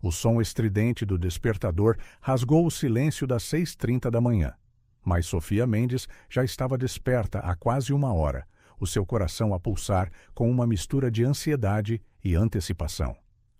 O som estridente do despertador rasgou o silêncio das 6h30 da manhã. Mas Sofia Mendes já estava desperta há quase 1 hora, o seu coração a pulsar com uma mistura de ansiedade e antecipação.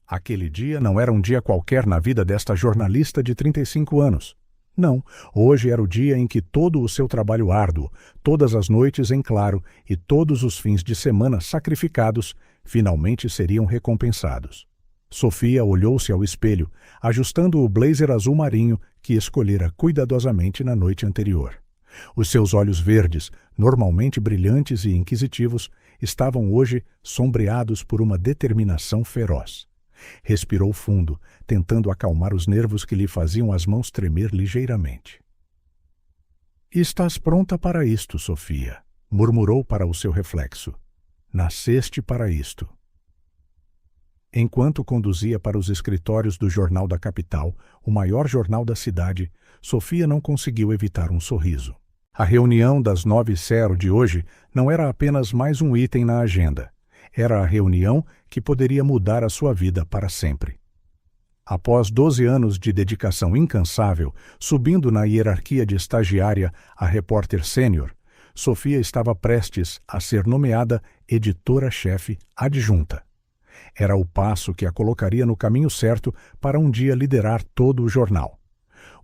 Aquele dia não era um dia qualquer na vida desta jornalista de 35 anos. Não, hoje era o dia em que todo o seu trabalho árduo, todas as noites em claro e todos os fins de semana sacrificados, finalmente seriam recompensados. Sofia olhou-se ao espelho, ajustando o blazer azul marinho que escolhera cuidadosamente na noite anterior. Os seus olhos verdes, normalmente brilhantes e inquisitivos, estavam hoje sombreados por uma determinação feroz. Respirou fundo, tentando acalmar os nervos que lhe faziam as mãos tremer ligeiramente. "Estás pronta para isto, Sofia", murmurou para o seu reflexo. "Nasceste para isto." Enquanto conduzia para os escritórios do Jornal da Capital, o maior jornal da cidade, Sofia não conseguiu evitar um sorriso. A reunião das 9h de hoje não era apenas mais um item na agenda. Era a reunião que poderia mudar a sua vida para sempre. Após 12 anos de dedicação incansável, subindo na hierarquia de estagiária a repórter sênior, Sofia estava prestes a ser nomeada editora-chefe adjunta. Era o passo que a colocaria no caminho certo para um dia liderar todo o jornal.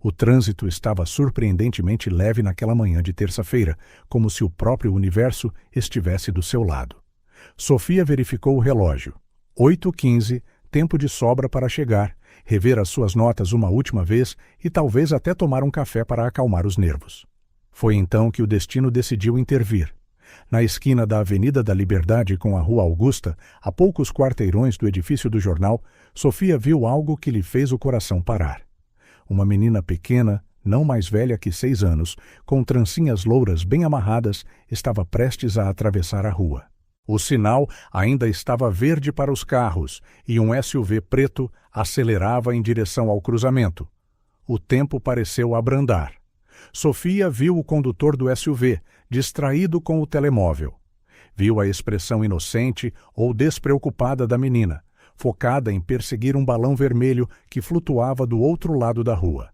O trânsito estava surpreendentemente leve naquela manhã de terça-feira, como se o próprio universo estivesse do seu lado. Sofia verificou o relógio. 8h15, tempo de sobra para chegar, rever as suas notas uma última vez e talvez até tomar um café para acalmar os nervos. Foi então que o destino decidiu intervir. Na esquina da Avenida da Liberdade com a Rua Augusta, a poucos quarteirões do edifício do jornal, Sofia viu algo que lhe fez o coração parar. Uma menina pequena, não mais velha que 6 anos, com trancinhas louras bem amarradas, estava prestes a atravessar a rua. O sinal ainda estava verde para os carros e um SUV preto acelerava em direção ao cruzamento. O tempo pareceu abrandar. Sofia viu o condutor do SUV, distraído com o telemóvel. Viu a expressão inocente ou despreocupada da menina, focada em perseguir um balão vermelho que flutuava do outro lado da rua.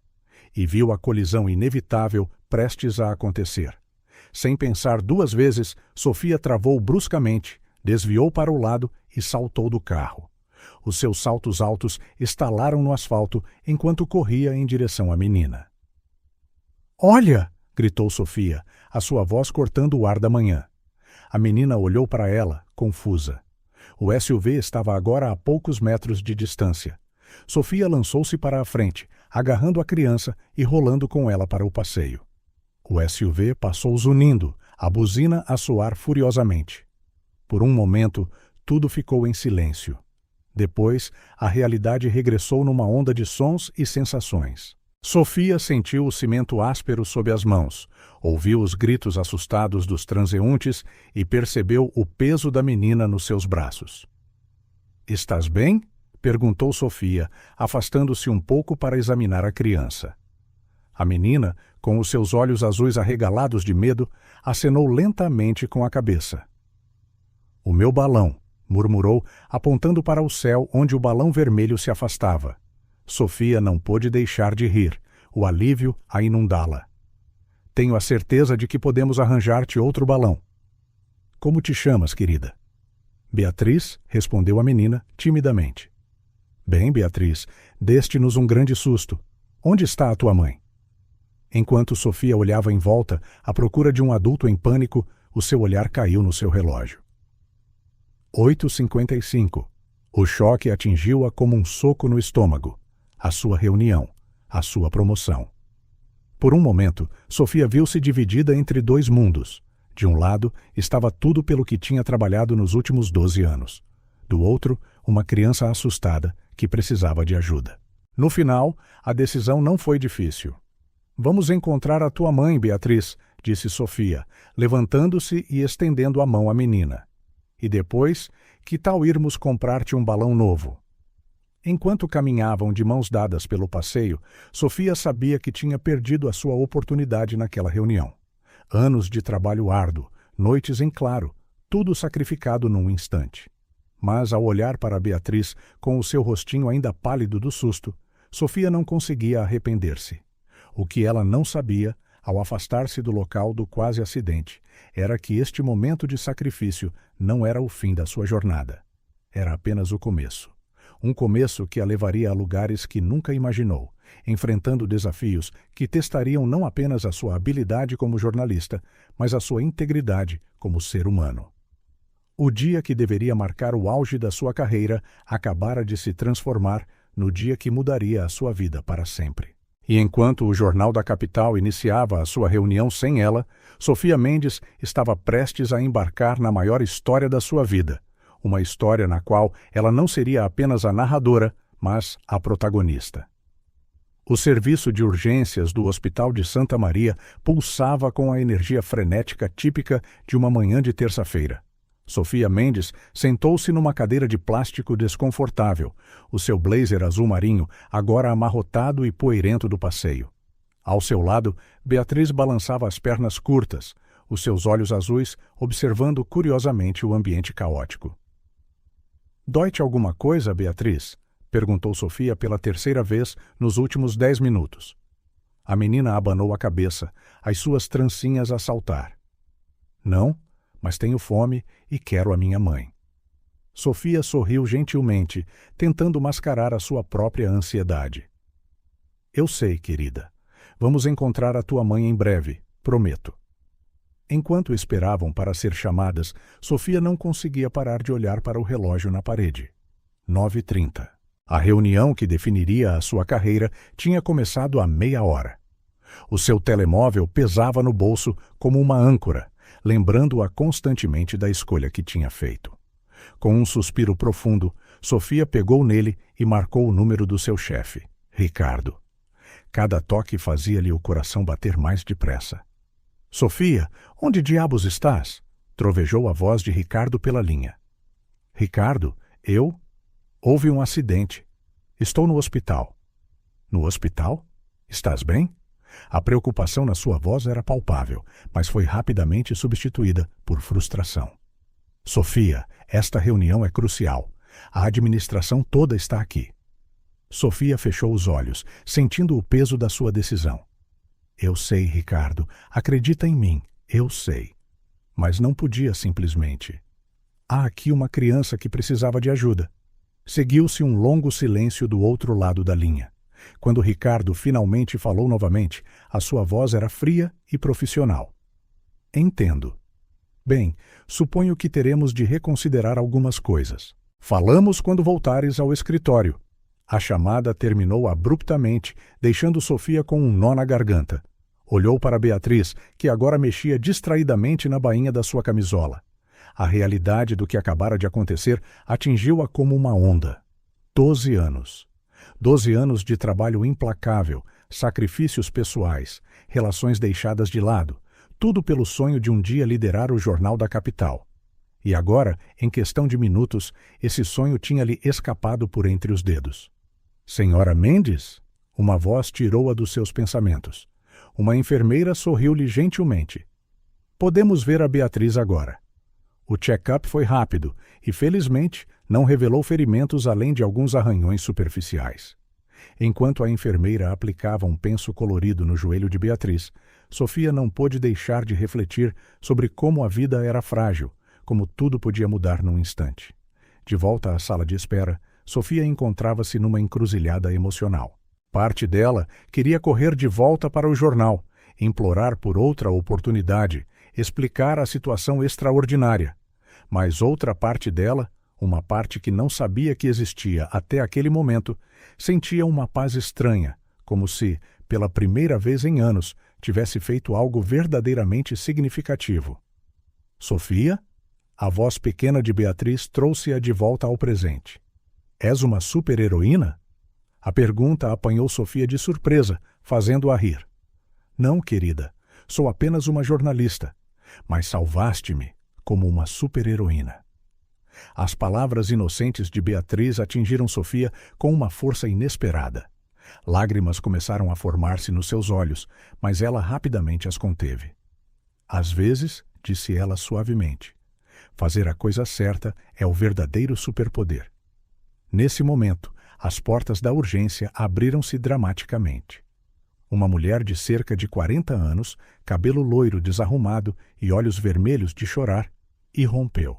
E viu a colisão inevitável prestes a acontecer. Sem pensar 2 vezes, Sofia travou bruscamente, desviou para o lado e saltou do carro. Os seus saltos altos estalaram no asfalto enquanto corria em direção à menina. "Olha!" gritou Sofia, a sua voz cortando o ar da manhã. A menina olhou para ela, confusa. O SUV estava agora a poucos metros de distância. Sofia lançou-se para a frente, agarrando a criança e rolando com ela para o passeio. O SUV passou zunindo, a buzina a soar furiosamente. Por um momento, tudo ficou em silêncio. Depois, a realidade regressou numa onda de sons e sensações. Sofia sentiu o cimento áspero sob as mãos, ouviu os gritos assustados dos transeuntes e percebeu o peso da menina nos seus braços. "Estás bem?" perguntou Sofia, afastando-se um pouco para examinar a criança. A menina, com os seus olhos azuis arregalados de medo, acenou lentamente com a cabeça. "O meu balão", murmurou, apontando para o céu onde o balão vermelho se afastava. Sofia não pôde deixar de rir, o alívio a inundá-la. "Tenho a certeza de que podemos arranjar-te outro balão." "Como te chamas, querida?" "Beatriz", respondeu a menina, timidamente. "Bem, Beatriz, deste-nos um grande susto. Onde está a tua mãe?" Enquanto Sofia olhava em volta, à procura de um adulto em pânico, o seu olhar caiu no seu relógio. 8h55. O choque atingiu-a como um soco no estômago. A sua reunião, a sua promoção. Por um momento, Sofia viu-se dividida entre 2 mundos. De um lado, estava tudo pelo que tinha trabalhado nos últimos 12 anos. Do outro, uma criança assustada que precisava de ajuda. No final, a decisão não foi difícil. "Vamos encontrar a tua mãe, Beatriz", disse Sofia, levantando-se e estendendo a mão à menina. "E depois, que tal irmos comprar-te um balão novo?" Enquanto caminhavam de mãos dadas pelo passeio, Sofia sabia que tinha perdido a sua oportunidade naquela reunião. Anos de trabalho árduo, noites em claro, tudo sacrificado num instante. Mas, ao olhar para Beatriz, com o seu rostinho ainda pálido do susto, Sofia não conseguia arrepender-se. O que ela não sabia, ao afastar-se do local do quase acidente, era que este momento de sacrifício não era o fim da sua jornada. Era apenas o começo. Um começo que a levaria a lugares que nunca imaginou, enfrentando desafios que testariam não apenas a sua habilidade como jornalista, mas a sua integridade como ser humano. O dia que deveria marcar o auge da sua carreira acabara de se transformar no dia que mudaria a sua vida para sempre. E enquanto o Jornal da Capital iniciava a sua reunião sem ela, Sofia Mendes estava prestes a embarcar na maior história da sua vida, uma história na qual ela não seria apenas a narradora, mas a protagonista. O serviço de urgências do Hospital de Santa Maria pulsava com a energia frenética típica de uma manhã de terça-feira. Sofia Mendes sentou-se numa cadeira de plástico desconfortável, o seu blazer azul marinho agora amarrotado e poeirento do passeio. Ao seu lado, Beatriz balançava as pernas curtas, os seus olhos azuis observando curiosamente o ambiente caótico. "Dói-te alguma coisa, Beatriz?" perguntou Sofia pela terceira vez nos últimos 10 minutos. A menina abanou a cabeça, as suas trancinhas a saltar. "Não, mas tenho fome e quero a minha mãe." Sofia sorriu gentilmente, tentando mascarar a sua própria ansiedade. "Eu sei, querida. Vamos encontrar a tua mãe em breve, prometo." Enquanto esperavam para ser chamadas, Sofia não conseguia parar de olhar para o relógio na parede. 9h30. A reunião que definiria a sua carreira tinha começado há meia hora. O seu telemóvel pesava no bolso como uma âncora, lembrando-a constantemente da escolha que tinha feito. Com um suspiro profundo, Sofia pegou nele e marcou o número do seu chefe, Ricardo. Cada toque fazia-lhe o coração bater mais depressa. "Sofia, onde diabos estás?" trovejou a voz de Ricardo pela linha. "Ricardo, eu? Houve um acidente. Estou no hospital." "No hospital? Estás bem?" A preocupação na sua voz era palpável, mas foi rapidamente substituída por frustração. "Sofia, esta reunião é crucial. A administração toda está aqui." Sofia fechou os olhos, sentindo o peso da sua decisão. "Eu sei, Ricardo. Acredita em mim. Eu sei." Mas não podia simplesmente. Há aqui uma criança que precisava de ajuda. Seguiu-se um longo silêncio do outro lado da linha. Quando Ricardo finalmente falou novamente, a sua voz era fria e profissional. "Entendo. Bem, suponho que teremos de reconsiderar algumas coisas. Falamos quando voltares ao escritório." A chamada terminou abruptamente, deixando Sofia com um nó na garganta. Olhou para Beatriz, que agora mexia distraidamente na bainha da sua camisola. A realidade do que acabara de acontecer atingiu-a como uma onda. 12 anos. 12 anos de trabalho implacável, sacrifícios pessoais, relações deixadas de lado, tudo pelo sonho de um dia liderar o Jornal da Capital. E agora, em questão de minutos, esse sonho tinha-lhe escapado por entre os dedos. "Senhora Mendes?" Uma voz tirou-a dos seus pensamentos. Uma enfermeira sorriu-lhe gentilmente. "Podemos ver a Beatriz agora." O check-up foi rápido e, felizmente, não revelou ferimentos além de alguns arranhões superficiais. Enquanto a enfermeira aplicava um penso colorido no joelho de Beatriz, Sofia não pôde deixar de refletir sobre como a vida era frágil, como tudo podia mudar num instante. De volta à sala de espera, Sofia encontrava-se numa encruzilhada emocional. Parte dela queria correr de volta para o jornal, implorar por outra oportunidade, explicar a situação extraordinária. Mas outra parte dela, uma parte que não sabia que existia até aquele momento, sentia uma paz estranha, como se, pela primeira vez em anos, tivesse feito algo verdadeiramente significativo. "Sofia?" A voz pequena de Beatriz trouxe-a de volta ao presente. "És uma super-heroína?" A pergunta apanhou Sofia de surpresa, fazendo-a rir. "Não, querida, sou apenas uma jornalista, mas salvaste-me como uma super-heroína." As palavras inocentes de Beatriz atingiram Sofia com uma força inesperada. Lágrimas começaram a formar-se nos seus olhos, mas ela rapidamente as conteve. "Às vezes", disse ela suavemente, Fazer a coisa certa é o verdadeiro superpoder. Nesse momento, as portas da urgência abriram-se dramaticamente. Uma mulher de cerca de 40 anos, cabelo loiro desarrumado e olhos vermelhos de chorar, irrompeu.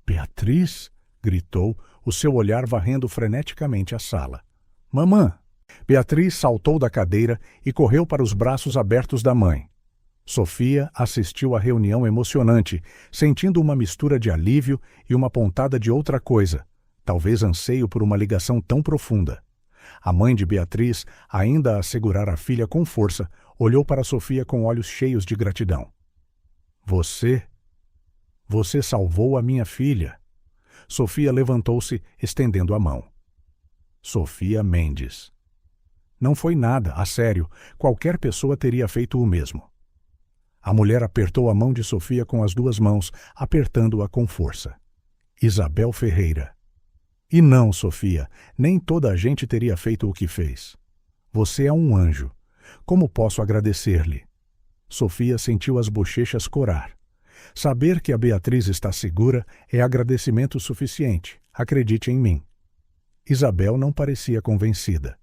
"Beatriz!" gritou, o seu olhar varrendo freneticamente a sala. "Mamã!" Beatriz saltou da cadeira e correu para os braços abertos da mãe. Sofia assistiu à reunião emocionante, sentindo uma mistura de alívio e uma pontada de outra coisa, talvez anseio por uma ligação tão profunda. A mãe de Beatriz, ainda a segurar a filha com força, olhou para Sofia com olhos cheios de gratidão. Você salvou a minha filha." Sofia levantou-se, estendendo a mão. Sofia Mendes. Não foi nada, a sério. Qualquer pessoa teria feito o mesmo. A mulher apertou a mão de Sofia com as duas mãos, apertando-a com força. Isabel Ferreira. E não, Sofia, nem toda a gente teria feito o que fez. Você é um anjo. Como posso agradecer-lhe? Sofia sentiu as bochechas corar. Saber que a Beatriz está segura é agradecimento suficiente, acredite em mim. Isabel não parecia convencida.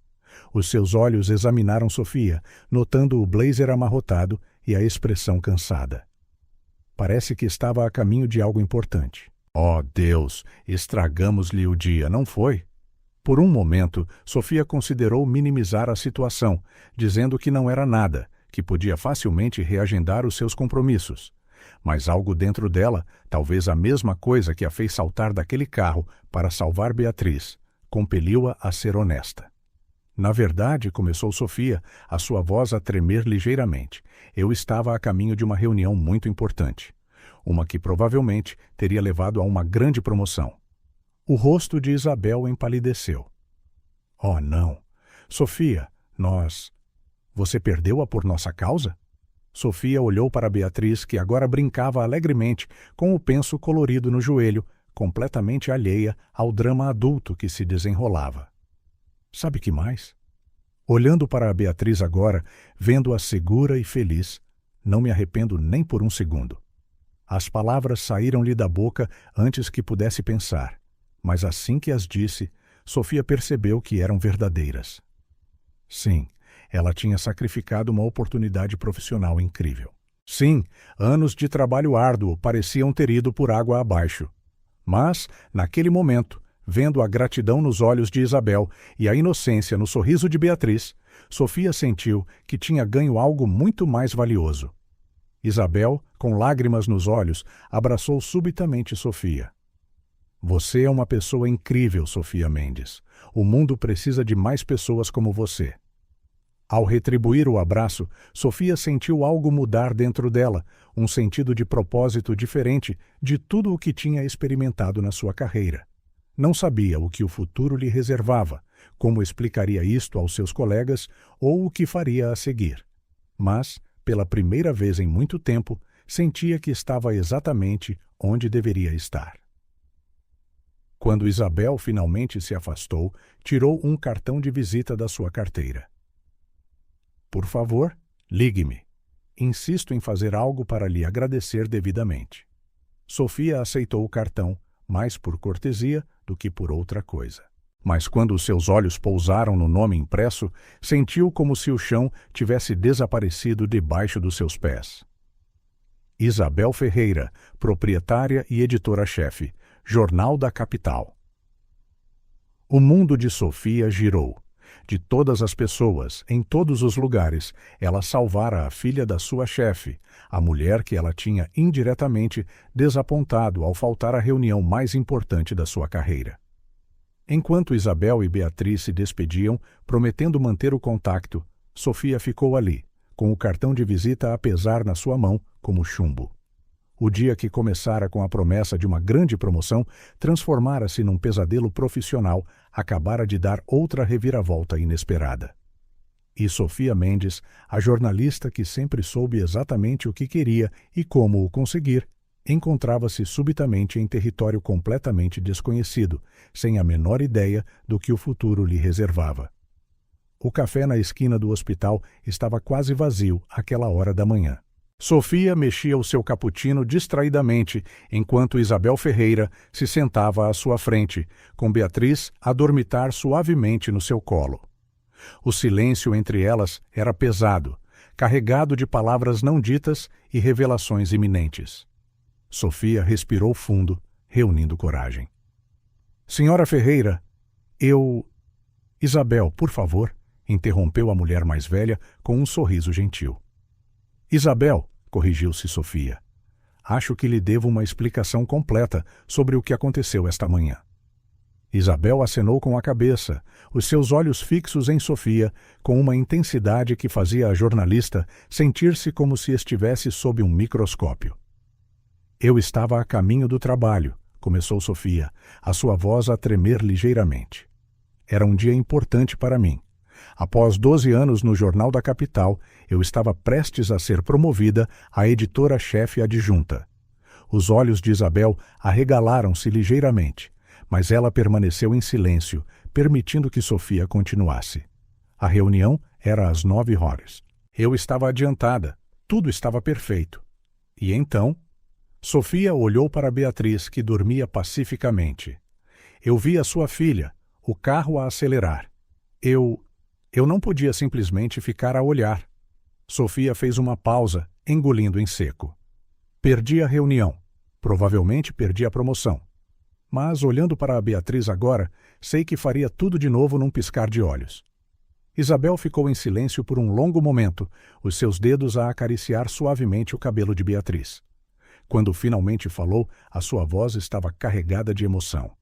Os seus olhos examinaram Sofia, notando o blazer amarrotado e a expressão cansada. Parece que estava a caminho de algo importante. Oh, Deus, estragamos-lhe o dia, não foi? Por um momento, Sofia considerou minimizar a situação, dizendo que não era nada, que podia facilmente reagendar os seus compromissos. Mas algo dentro dela, talvez a mesma coisa que a fez saltar daquele carro para salvar Beatriz, compeliu-a a ser honesta. Na verdade, começou Sofia, a sua voz a tremer ligeiramente. Eu estava a caminho de uma reunião muito importante. Uma que provavelmente teria levado a uma grande promoção. O rosto de Isabel empalideceu. Oh, não. Sofia, Você perdeu-a por nossa causa? Sofia olhou para Beatriz, que agora brincava alegremente, com o penso colorido no joelho, completamente alheia ao drama adulto que se desenrolava. Sabe que mais? Olhando para a Beatriz agora, vendo-a segura e feliz, não me arrependo nem por um segundo. As palavras saíram-lhe da boca antes que pudesse pensar, mas assim que as disse, Sofia percebeu que eram verdadeiras. Sim, ela tinha sacrificado uma oportunidade profissional incrível. Sim, anos de trabalho árduo pareciam ter ido por água abaixo. Mas, naquele momento, vendo a gratidão nos olhos de Isabel e a inocência no sorriso de Beatriz, Sofia sentiu que tinha ganho algo muito mais valioso. Isabel, com lágrimas nos olhos, abraçou subitamente Sofia. Você é uma pessoa incrível, Sofia Mendes. O mundo precisa de mais pessoas como você. Ao retribuir o abraço, Sofia sentiu algo mudar dentro dela, um sentido de propósito diferente de tudo o que tinha experimentado na sua carreira. Não sabia o que o futuro lhe reservava, como explicaria isto aos seus colegas ou o que faria a seguir. Mas, pela primeira vez em muito tempo, sentia que estava exatamente onde deveria estar. Quando Isabel finalmente se afastou, tirou um cartão de visita da sua carteira. Por favor, ligue-me. Insisto em fazer algo para lhe agradecer devidamente. Sofia aceitou o cartão, mais por cortesia do que por outra coisa. Mas quando os seus olhos pousaram no nome impresso, sentiu como se o chão tivesse desaparecido debaixo dos seus pés. Isabel Ferreira, proprietária e editora-chefe, Jornal da Capital. O mundo de Sofia girou. De todas as pessoas, em todos os lugares, ela salvara a filha da sua chefe, a mulher que ela tinha indiretamente desapontado ao faltar à reunião mais importante da sua carreira. Enquanto Isabel e Beatriz se despediam, prometendo manter o contacto, Sofia ficou ali, com o cartão de visita a pesar na sua mão, como chumbo. O dia que começara com a promessa de uma grande promoção, transformara-se num pesadelo profissional, acabara de dar outra reviravolta inesperada. E Sofia Mendes, a jornalista que sempre soube exatamente o que queria e como o conseguir, encontrava-se subitamente em território completamente desconhecido, sem a menor ideia do que o futuro lhe reservava. O café na esquina do hospital estava quase vazio àquela hora da manhã. Sofia mexia o seu cappuccino distraidamente, enquanto Isabel Ferreira se sentava à sua frente, com Beatriz a dormitar suavemente no seu colo. O silêncio entre elas era pesado, carregado de palavras não ditas e revelações iminentes. Sofia respirou fundo, reunindo coragem. Senhora Ferreira, Isabel, por favor, interrompeu a mulher mais velha com um sorriso gentil. Isabel, corrigiu-se Sofia. Acho que lhe devo uma explicação completa sobre o que aconteceu esta manhã. Isabel acenou com a cabeça, os seus olhos fixos em Sofia, com uma intensidade que fazia a jornalista sentir-se como se estivesse sob um microscópio. Eu estava a caminho do trabalho, começou Sofia, a sua voz a tremer ligeiramente. Era um dia importante para mim. Após 12 anos no Jornal da Capital, eu estava prestes a ser promovida a editora-chefe adjunta. Os olhos de Isabel arregalaram-se ligeiramente, mas ela permaneceu em silêncio, permitindo que Sofia continuasse. A reunião era às 9h. Eu estava adiantada, tudo estava perfeito. E então, Sofia olhou para Beatriz, que dormia pacificamente. Eu vi a sua filha, o carro a acelerar. Eu não podia simplesmente ficar a olhar. Sofia fez uma pausa, engolindo em seco. Perdi a reunião. Provavelmente perdi a promoção. Mas, olhando para a Beatriz agora, sei que faria tudo de novo num piscar de olhos. Isabel ficou em silêncio por um longo momento, os seus dedos a acariciar suavemente o cabelo de Beatriz. Quando finalmente falou, a sua voz estava carregada de emoção.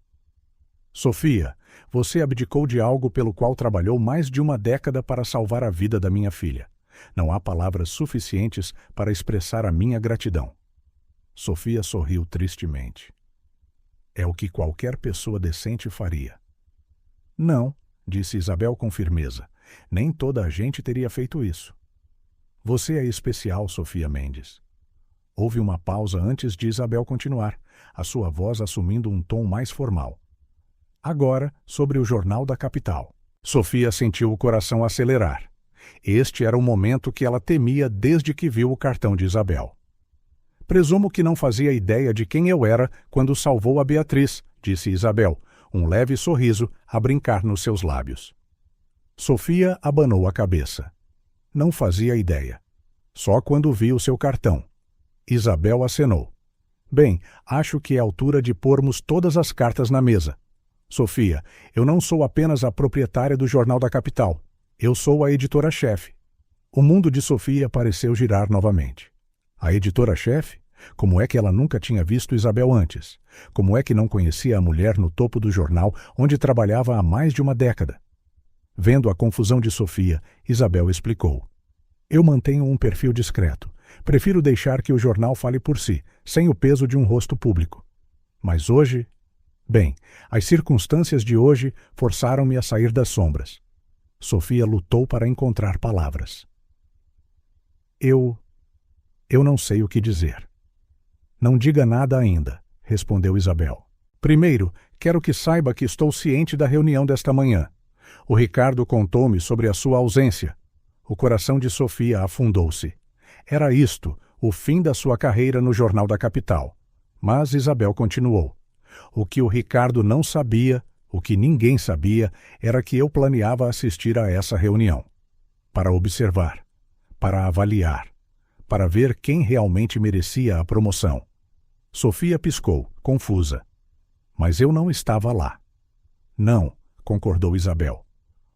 Sofia, você abdicou de algo pelo qual trabalhou mais de uma década para salvar a vida da minha filha. Não há palavras suficientes para expressar a minha gratidão. Sofia sorriu tristemente. É o que qualquer pessoa decente faria. Não, disse Isabel com firmeza. Nem toda a gente teria feito isso. Você é especial, Sofia Mendes. Houve uma pausa antes de Isabel continuar, a sua voz assumindo um tom mais formal. Agora, sobre o Jornal da Capital. Sofia sentiu o coração acelerar. Este era o momento que ela temia desde que viu o cartão de Isabel. Presumo que não fazia ideia de quem eu era quando salvou a Beatriz, disse Isabel, um leve sorriso a brincar nos seus lábios. Sofia abanou a cabeça. Não fazia ideia. Só quando vi o seu cartão. Isabel acenou. Bem, acho que é a altura de pormos todas as cartas na mesa. Sofia, eu não sou apenas a proprietária do Jornal da Capital. Eu sou a editora-chefe. O mundo de Sofia pareceu girar novamente. A editora-chefe? Como é que ela nunca tinha visto Isabel antes? Como é que não conhecia a mulher no topo do jornal onde trabalhava há mais de uma década? Vendo a confusão de Sofia, Isabel explicou. Eu mantenho um perfil discreto. Prefiro deixar que o jornal fale por si, sem o peso de um rosto público. Mas hoje... Bem, as circunstâncias de hoje forçaram-me a sair das sombras. Sofia lutou para encontrar palavras. Eu não sei o que dizer. Não diga nada ainda, respondeu Isabel. Primeiro, quero que saiba que estou ciente da reunião desta manhã. O Ricardo contou-me sobre a sua ausência. O coração de Sofia afundou-se. Era isto, o fim da sua carreira no Jornal da Capital. Mas Isabel continuou. O que o Ricardo não sabia, o que ninguém sabia, era que eu planeava assistir a essa reunião. Para observar, para avaliar, para ver quem realmente merecia a promoção. Sofia piscou, confusa. Mas eu não estava lá. Não, concordou Isabel.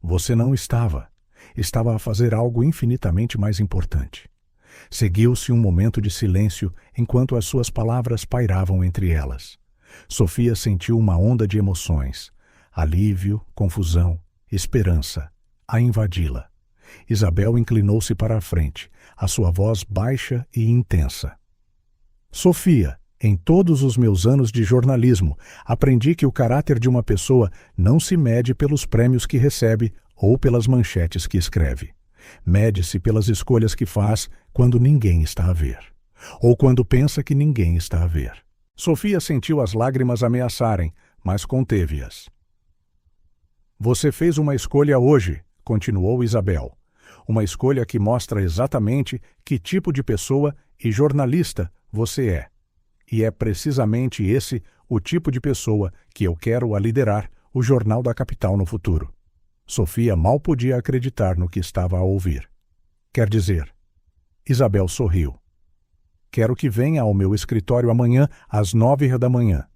Você não estava. Estava a fazer algo infinitamente mais importante. Seguiu-se um momento de silêncio enquanto as suas palavras pairavam entre elas. Sofia sentiu uma onda de emoções. Alívio, confusão, esperança, a invadi-la. Isabel inclinou-se para a frente, a sua voz baixa e intensa. Sofia, em todos os meus anos de jornalismo, aprendi que o caráter de uma pessoa não se mede pelos prêmios que recebe ou pelas manchetes que escreve. Mede-se pelas escolhas que faz quando ninguém está a ver. Ou quando pensa que ninguém está a ver. Sofia sentiu as lágrimas ameaçarem, mas conteve-as. Você fez uma escolha hoje, continuou Isabel. Uma escolha que mostra exatamente que tipo de pessoa E jornalista você é. E é precisamente esse o tipo de pessoa que eu quero a liderar o Jornal da Capital no futuro. Sofia mal podia acreditar no que estava a ouvir. Quer dizer, Isabel sorriu. Quero que venha ao meu escritório amanhã às 9 da manhã.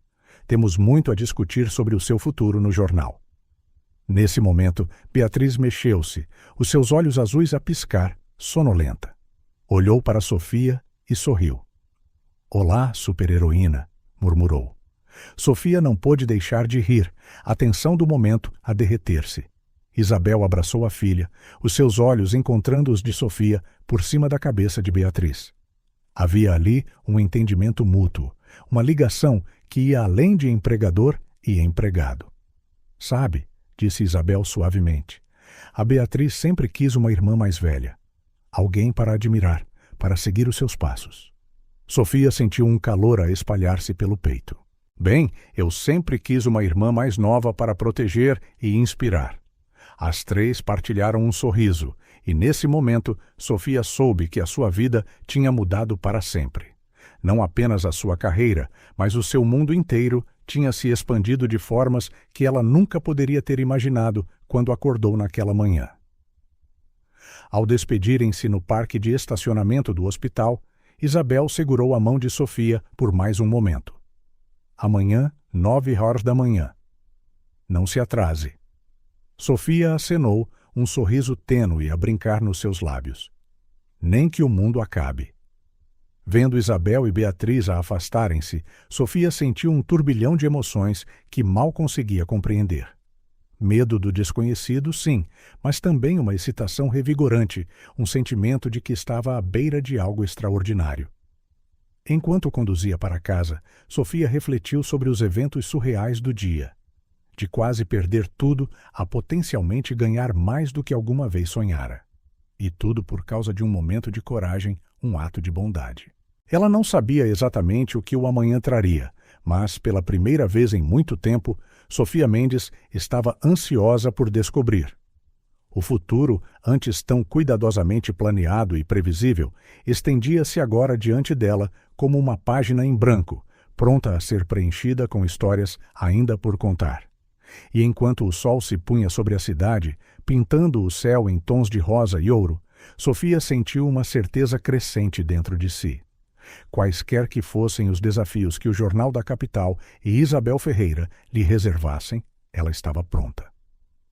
Temos muito a discutir sobre o seu futuro no jornal. Nesse momento, Beatriz mexeu-se, os seus olhos azuis a piscar, sonolenta. Olhou para Sofia e sorriu. Olá, super-heroína, murmurou. Sofia não pôde deixar de rir, a tensão do momento a derreter-se. Isabel abraçou a filha, os seus olhos encontrando os de Sofia por cima da cabeça de Beatriz. Havia ali um entendimento mútuo, uma ligação que ia além de empregador e empregado. Sabe, disse Isabel suavemente, a Beatriz sempre quis uma irmã mais velha. Alguém para admirar, para seguir os seus passos. Sofia sentiu um calor a espalhar-se pelo peito. Bem, eu sempre quis uma irmã mais nova para proteger e inspirar. As três partilharam um sorriso, e nesse momento Sofia soube que a sua vida tinha mudado para sempre. Não apenas a sua carreira, mas o seu mundo inteiro tinha se expandido de formas que ela nunca poderia ter imaginado quando acordou naquela manhã. Ao despedirem-se no parque de estacionamento do hospital, Isabel segurou a mão de Sofia por mais um momento. Amanhã, 9 da manhã. Não se atrase. Sofia acenou, um sorriso tênue a brincar nos seus lábios. Nem que o mundo acabe. Vendo Isabel e Beatriz a afastarem-se, Sofia sentiu um turbilhão de emoções que mal conseguia compreender. Medo do desconhecido, sim, mas também uma excitação revigorante, um sentimento de que estava à beira de algo extraordinário. Enquanto conduzia para casa, Sofia refletiu sobre os eventos surreais do dia. De quase perder tudo a potencialmente ganhar mais do que alguma vez sonhara. E tudo por causa de um momento de coragem, um ato de bondade. Ela não sabia exatamente o que o amanhã traria, mas, pela primeira vez em muito tempo, Sofia Mendes estava ansiosa por descobrir. O futuro, antes tão cuidadosamente planeado e previsível, estendia-se agora diante dela como uma página em branco, pronta a ser preenchida com histórias ainda por contar. E enquanto o sol se punha sobre a cidade, pintando o céu em tons de rosa e ouro, Sofia sentiu uma certeza crescente dentro de si. Quaisquer que fossem os desafios que o Jornal da Capital e Isabel Ferreira lhe reservassem, ela estava pronta.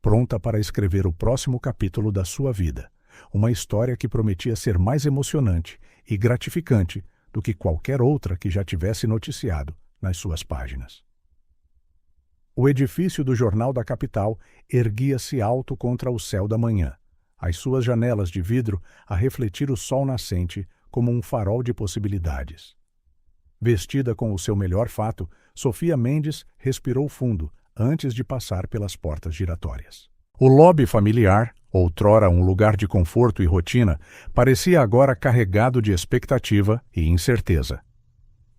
Pronta para escrever o próximo capítulo da sua vida, uma história que prometia ser mais emocionante e gratificante do que qualquer outra que já tivesse noticiado nas suas páginas. O edifício do Jornal da Capital erguia-se alto contra o céu da manhã, as suas janelas de vidro a refletir o sol nascente como um farol de possibilidades. Vestida com o seu melhor fato, Sofia Mendes respirou fundo antes de passar pelas portas giratórias. O lobby familiar, outrora um lugar de conforto e rotina, parecia agora carregado de expectativa e incerteza.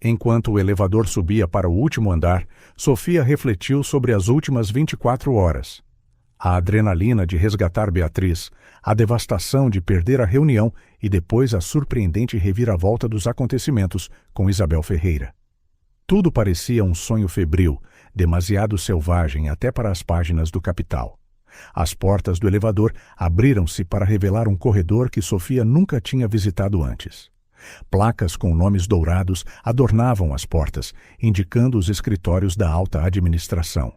Enquanto o elevador subia para o último andar, Sofia refletiu sobre as últimas 24 horas. A adrenalina de resgatar Beatriz, a devastação de perder a reunião e depois a surpreendente reviravolta dos acontecimentos com Isabel Ferreira. Tudo parecia um sonho febril, demasiado selvagem até para as páginas do Capital. As portas do elevador abriram-se para revelar um corredor que Sofia nunca tinha visitado antes. Placas com nomes dourados adornavam as portas, indicando os escritórios da alta administração.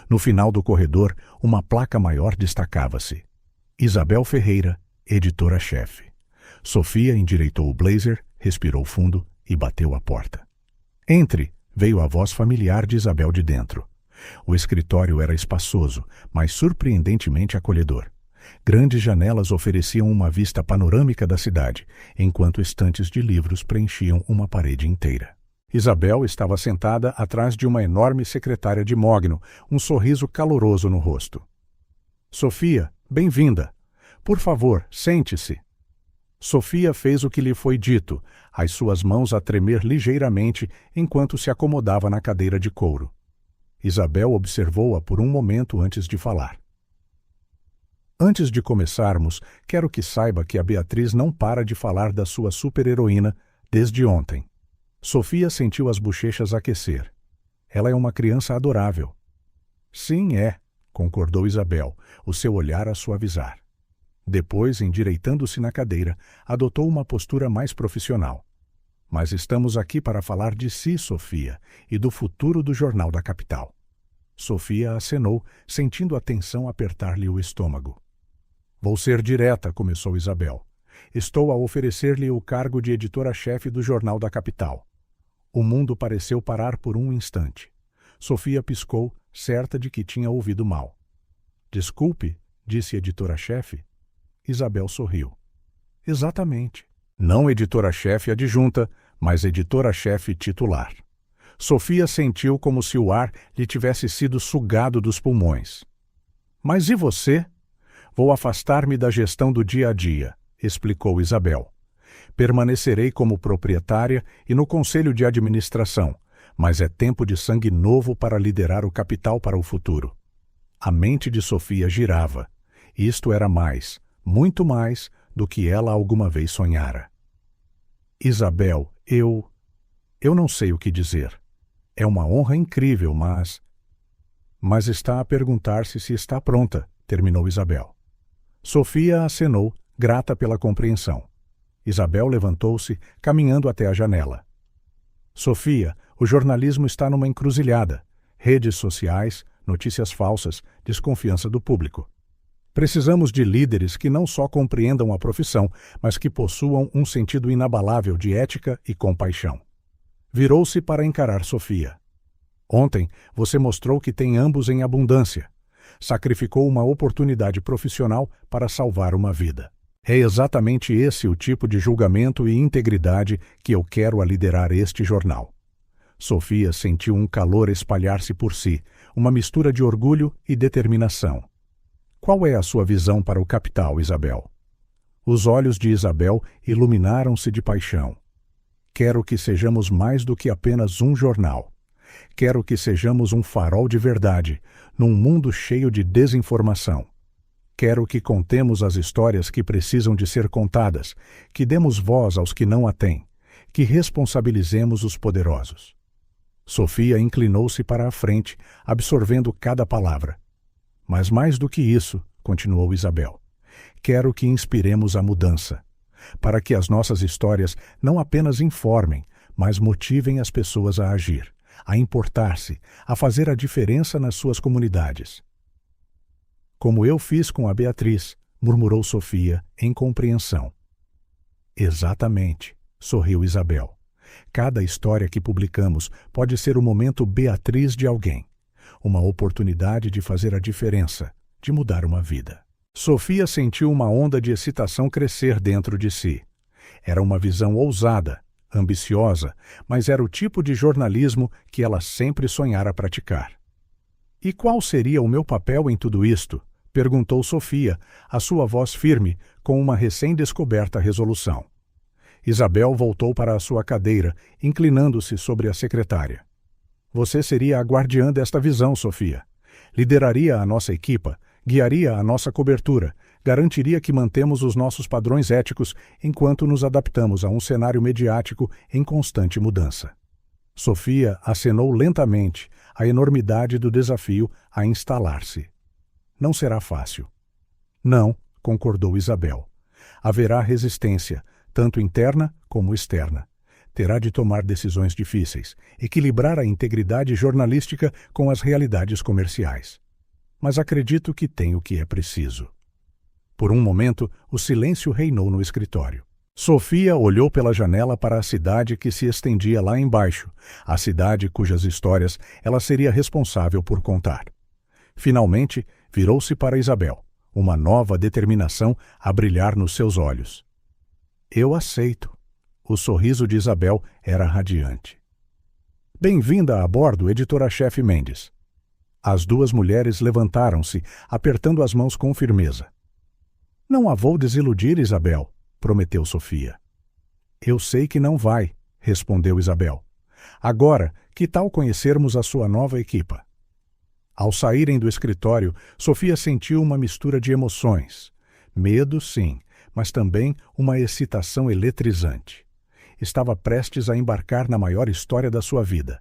No final do corredor, uma placa maior destacava-se. Isabel Ferreira, editora-chefe. Sofia endireitou o blazer, respirou fundo e bateu à porta. Entre, veio a voz familiar de Isabel de dentro. O escritório era espaçoso, mas surpreendentemente acolhedor. Grandes janelas ofereciam uma vista panorâmica da cidade, enquanto estantes de livros preenchiam uma parede inteira. Isabel estava sentada atrás de uma enorme secretária de mogno, um sorriso caloroso no rosto. Sofia, bem-vinda. Por favor, sente-se. Sofia fez o que lhe foi dito, as suas mãos a tremer ligeiramente enquanto se acomodava na cadeira de couro. Isabel observou-a por um momento antes de falar. Antes de começarmos, quero que saiba que a Beatriz não para de falar da sua super-heroína, Desde ontem. Sofia sentiu as bochechas aquecer. Ela é uma criança adorável. Sim, é, concordou Isabel, o seu olhar a suavizar. Depois, endireitando-se na cadeira, adotou uma postura mais profissional. Mas estamos aqui para falar de si, Sofia, e do futuro do Jornal da Capital. Sofia acenou, sentindo a tensão apertar-lhe o estômago. Vou ser direta, começou Isabel. Estou a oferecer-lhe o cargo de editora-chefe do Jornal da Capital. O mundo pareceu parar por um instante. Sofia piscou, certa de que tinha ouvido mal. Desculpe, disse editora-chefe. Isabel sorriu. Exatamente. Não editora-chefe adjunta, mas editora-chefe titular. Sofia sentiu como se o ar lhe tivesse sido sugado dos pulmões. Mas e você? Vou afastar-me da gestão do dia a dia, explicou Isabel. Permanecerei como proprietária e no conselho de administração, mas é tempo de sangue novo para liderar o capital para o futuro. A mente de Sofia girava. Isto era mais, muito mais, do que ela alguma vez sonhara. Isabel, eu não sei o que dizer. É uma honra incrível, mas... Mas está a perguntar-se se está pronta, terminou Isabel. Sofia acenou, grata pela compreensão. Isabel levantou-se, caminhando até a janela. Sofia, o jornalismo está numa encruzilhada. Redes sociais, notícias falsas, desconfiança do público. Precisamos de líderes que não só compreendam a profissão, mas que possuam um sentido inabalável de ética e compaixão. Virou-se para encarar Sofia. Ontem, você mostrou que tem ambos em abundância. Sacrificou uma oportunidade profissional para salvar uma vida. É exatamente esse o tipo de julgamento e integridade que eu quero a liderar este jornal. Sofia sentiu um calor espalhar-se por si, uma mistura de orgulho e determinação. Qual é a sua visão para o capital, Isabel? Os olhos de Isabel iluminaram-se de paixão. Quero que sejamos mais do que apenas um jornal. Quero que sejamos um farol de verdade, num mundo cheio de desinformação. Quero que contemos as histórias que precisam de ser contadas, que demos voz aos que não a têm, que responsabilizemos os poderosos. Sofia inclinou-se para a frente, absorvendo cada palavra. Mas mais do que isso, continuou Isabel, quero que inspiremos a mudança, para que as nossas histórias não apenas informem, mas motivem as pessoas a agir, a importar-se, a fazer a diferença nas suas comunidades. Como eu fiz com a Beatriz, murmurou Sofia, em compreensão. Exatamente, sorriu Isabel. Cada história que publicamos pode ser o momento Beatriz de alguém, uma oportunidade de fazer a diferença, de mudar uma vida. Sofia sentiu uma onda de excitação crescer dentro de si. Era uma visão ousada, ambiciosa, mas era o tipo de jornalismo que ela sempre sonhara praticar. E qual seria o meu papel em tudo isto? Perguntou Sofia, a sua voz firme, com uma recém-descoberta resolução. Isabel voltou para a sua cadeira, inclinando-se sobre a secretária. Você seria a guardiã desta visão, Sofia. Lideraria a nossa equipa, guiaria a nossa cobertura, garantiria que mantemos os nossos padrões éticos enquanto nos adaptamos a um cenário mediático em constante mudança. Sofia acenou lentamente a enormidade do desafio a instalar-se. Não será fácil. Não, concordou Isabel. Haverá resistência, tanto interna como externa. Terá de tomar decisões difíceis, equilibrar a integridade jornalística com as realidades comerciais. Mas acredito que tem o que é preciso. Por um momento, o silêncio reinou no escritório. Sofia olhou pela janela para a cidade que se estendia lá embaixo, a cidade cujas histórias ela seria responsável por contar. Finalmente, virou-se para Isabel, uma nova determinação a brilhar nos seus olhos. Eu aceito. O sorriso de Isabel era radiante. Bem-vinda a bordo, editora-chefe Mendes. As duas mulheres levantaram-se, apertando as mãos com firmeza. Não a vou desiludir, Isabel, prometeu Sofia. Eu sei que não vai, respondeu Isabel. Agora, que tal conhecermos a sua nova equipa? Ao saírem do escritório, Sofia sentiu uma mistura de emoções. Medo, sim, mas também uma excitação eletrizante. estava prestes a embarcar na maior história da sua vida.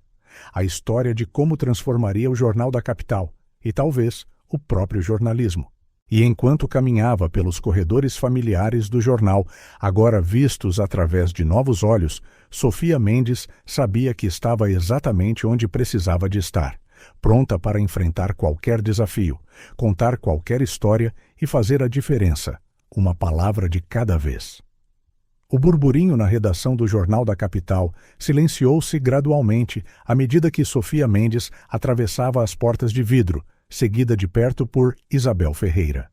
A história de como transformaria o Jornal da Capital e, talvez, o próprio jornalismo. E enquanto caminhava pelos corredores familiares do jornal, agora vistos através de novos olhos, Sofia Mendes sabia que estava exatamente onde precisava de estar, pronta para enfrentar qualquer desafio, contar qualquer história e fazer a diferença, uma palavra de cada vez. O burburinho na redação do Jornal da Capital silenciou-se gradualmente à medida que Sofia Mendes atravessava as portas de vidro, seguida de perto por Isabel Ferreira.